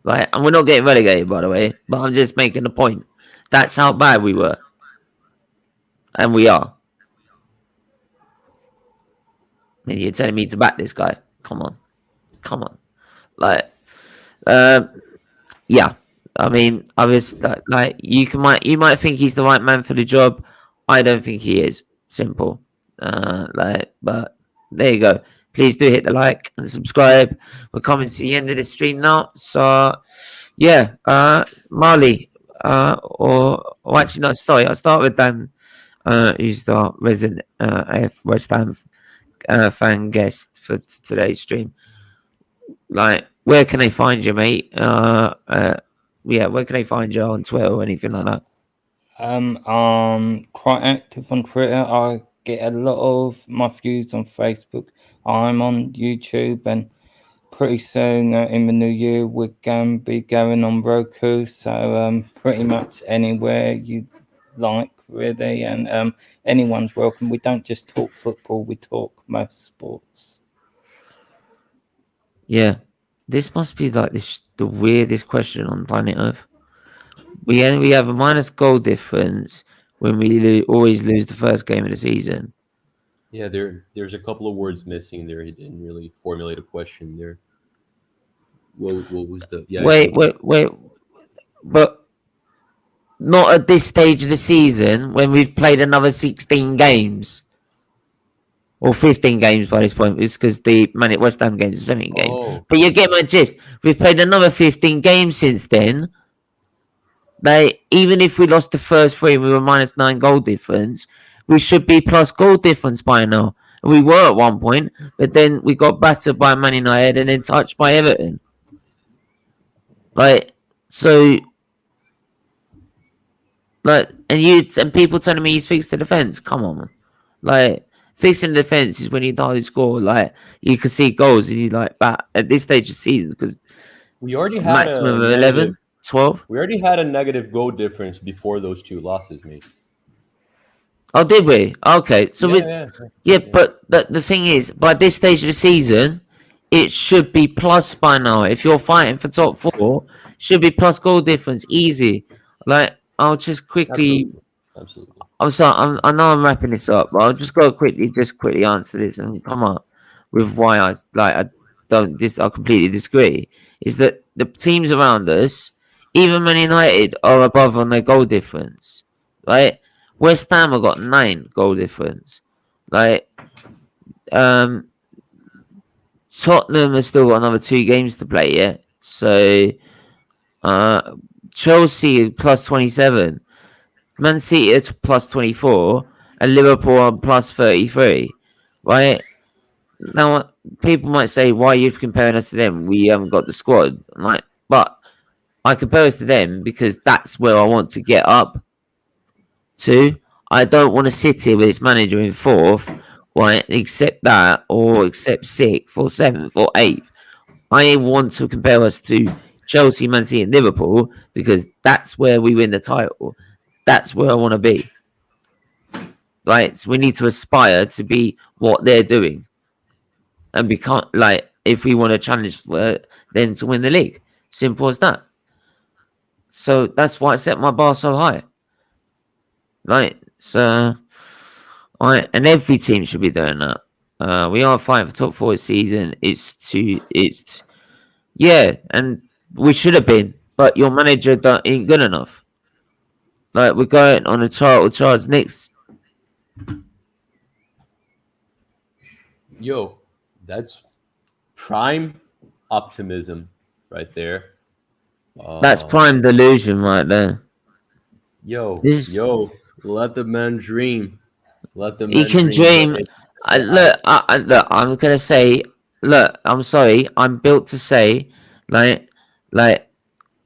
Like, and we're not getting relegated, by the way, but I'm just making a point. That's how bad we were, and we are. I mean, you're telling me to back this guy? Come on. Like, yeah. I mean, I was like, you might think he's the right man for the job. I don't think he is. Simple. But there you go. Please do hit the like and subscribe. We're coming to the end of the stream now, so yeah. Marley, or actually, no, sorry. I'll start with Dan, who's the resident West Ham fan guest for today's stream. Like, where can they find you, mate? Yeah, where can they find you on Twitter or anything like that? I'm quite active on Twitter. I get a lot of my views on Facebook. I'm on YouTube, and pretty soon in the new year we're going to be going on Roku. So pretty much anywhere you like, really, and anyone's welcome. We don't just talk football; we talk most sports. Yeah, this must be like the weirdest question on planet Earth. We have a minus goal difference when we always lose the first game of the season. Yeah, there's a couple of words missing there. He didn't really formulate a question there. What was the? Yeah. Wait, but not at this stage of the season when we've played another 16 games. Or 15 games by this point. It's because the West Ham games are 17 games. Oh. But you get my gist. We've played another 15 games since then. Like, even if we lost the first three and we were -9 goal difference, we should be plus goal difference by now. And we were at one point, but then we got battered by Man United and then touched by Everton. Like, so, like, and people telling me he's fixed the defense. Come on, man. Like, fixing the defense is when you don't score. Like, you can see goals and you like that at this stage of the season because we already had maximum of 11, 12. We already had a negative goal difference before those two losses, mate. Oh, did we? Okay, so but the thing is, by this stage of the season, it should be plus by now. If you're fighting for top 4, should be plus goal difference, easy. Like, I'll just quickly. Absolutely. I'm sorry. I know I'm wrapping this up, but I'll just go quickly answer this and come up with why I completely disagree. Is that the teams around us, even Man United, are above on their goal difference, right? West Ham have got 9 goal difference. Like, Tottenham has still got another 2 games to play yet. So, Chelsea plus 27, Man City at plus 24, and Liverpool on plus 33. Right now, people might say, "Why are you comparing us to them? We haven't got the squad." Like, but I compare us to them because that's where I want to get up to. I don't want to sit here with its manager in 4th, right? Accept that, or accept 6th, or 7th, or 8th. I want to compare us to Chelsea, Man City, and Liverpool because that's where we win the title. That's where I want to be. Right? So we need to aspire to be what they're doing, and become like if we want to challenge for them to win the league. Simple as that. So that's why I set my bar so high. Right? So, and every team should be doing that. We are fighting for top 4 this season. Yeah, and we should have been, but your manager ain't good enough. Like, we're going on the title charts next. Yo, that's prime optimism right there. That's prime delusion right there. This Let the man dream. Let the he man can dream. But dream. it's Look, look. I'm gonna say. Look, I'm sorry. I'm built to say, like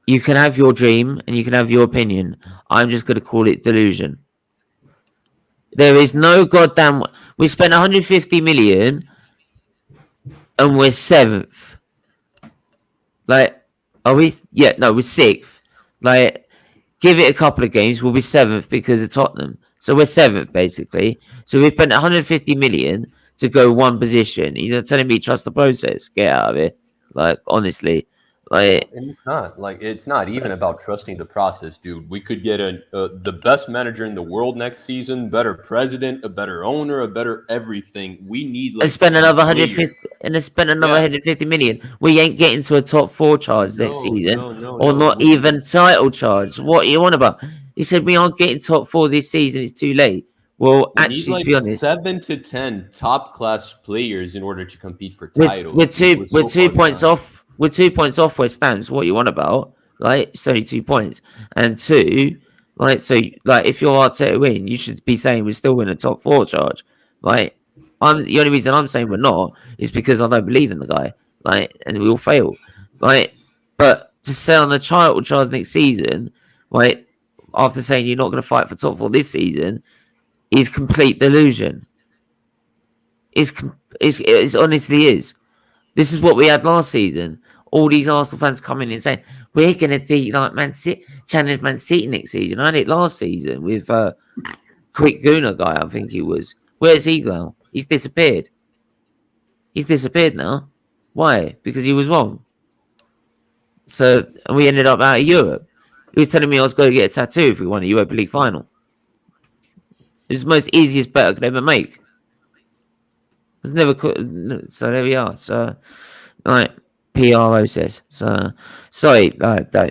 you can have your dream and you can have your opinion. I'm just gonna call it delusion. There is no goddamn. We spent 150 million and we're seventh. Like, are we? Yeah, no, we're sixth. Like, give it a couple of games, we'll be seventh because of Tottenham. So we're seventh basically. So we've spent 150 million to go one position. You're telling me trust the process? Get out of it. Like, honestly, like. And it's not like it's not even about trusting the process, dude. We could get the best manager in the world next season, better president, a better owner, a better everything. We need And like spend some another players. 150 and then spend another Yeah. 150 million. We ain't getting to a top 4 charge next season, or No. not even title charge. What are you on about? He said we aren't getting top 4 this season. It's too late. Well, We need actually, to like be honest, 7 to 10 top class players in order to compete for we're, titles. Dude. We're we're so two far points behind. off. We're 2 points off West Ham. So what you on about? Like, it's only 2 points, and two, like, so like if you're Arteta win, you should be saying we're still in a top 4 charge. Like, I'm the only reason I'm saying we're not is because I don't believe in the guy. Like, and we all fail. Like, but to say on the title charge next season, like after saying you're not going to fight for top 4 this season, is complete delusion. It's honestly is. This is what we had last season. All these Arsenal fans coming in saying we're going to be like Man City, challenge Man City next season. I had it last season with quick Gooner guy. I think he was. Where's he gone? He's disappeared. He's disappeared now. Why? Because he was wrong. So and we ended up out of Europe. He was telling me I was going to get a tattoo if we won a Europa League final. It was the most easiest bet I could ever make. It was never. So there we are. So, right. PRO says. So sorry,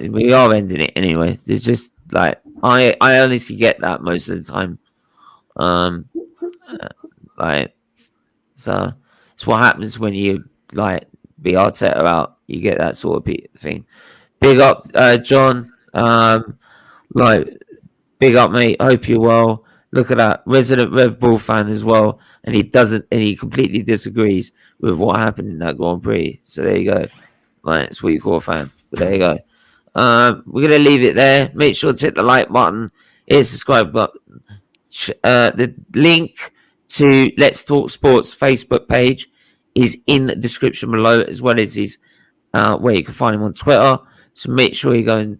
we are ending it anyway. It's just like I honestly get that most of the time. Like so it's what happens when you like be Arteta out. You get that sort of thing. Big up, John. Like big up, mate. Hope you're well. Look at that resident Red Bull fan as well, and he completely disagrees with what happened in that Grand Prix. So there you go. Right, it's what you call a fan. But there you go. We're gonna leave it there. Make sure to hit the like button, hit the subscribe button. The link to Let's Talk Sports Facebook page is in the description below, as well as his where you can find him on Twitter. So make sure you go and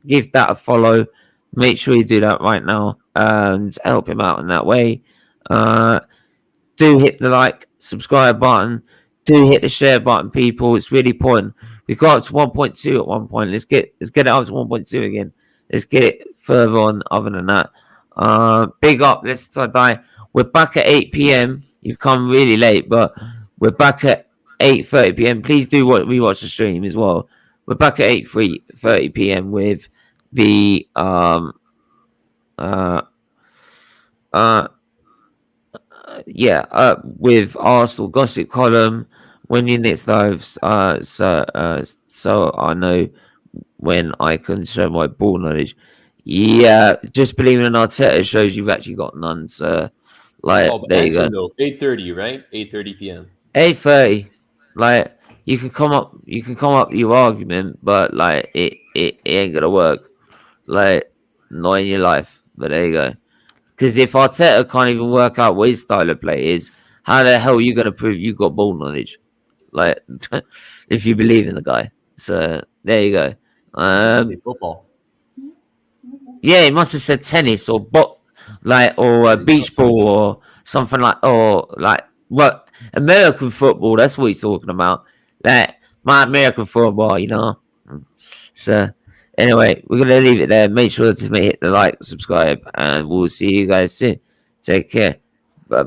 give that a follow. Make sure you do that right now and help him out in that way. Do hit the like, subscribe button. Do hit the share button, people. It's really important. We got up to 1.2 at one point. Let's get it up to 1.2 again. Let's get it further on. Other than that, big up. Let's die. We're back at 8 p.m. You've come really late, but we're back at 8:30 p.m. Please do rewatch the stream as well. We're back at 8:30 p.m. with the with Arsenal gossip column when you next lives. So I know when I can show my ball knowledge. Yeah, just believing in Arteta shows you've actually got none. So, like, there you go. Though 8:30, right? 8:30 p.m. 8:30. Like, you can come up with your argument, but like, it ain't gonna work. Like, not in your life. But there you go. Because if Arteta can't even work out what his style of play is, how the hell are you going to prove you got ball knowledge? Like, if you believe in the guy. So, there you go. Football. Yeah, he must have said tennis or beach ball or something what American football. That's what he's talking about. Like, my American football, you know. So, anyway, we're going to leave it there. Make sure to hit the like, subscribe, and we'll see you guys soon. Take care. Bye-bye.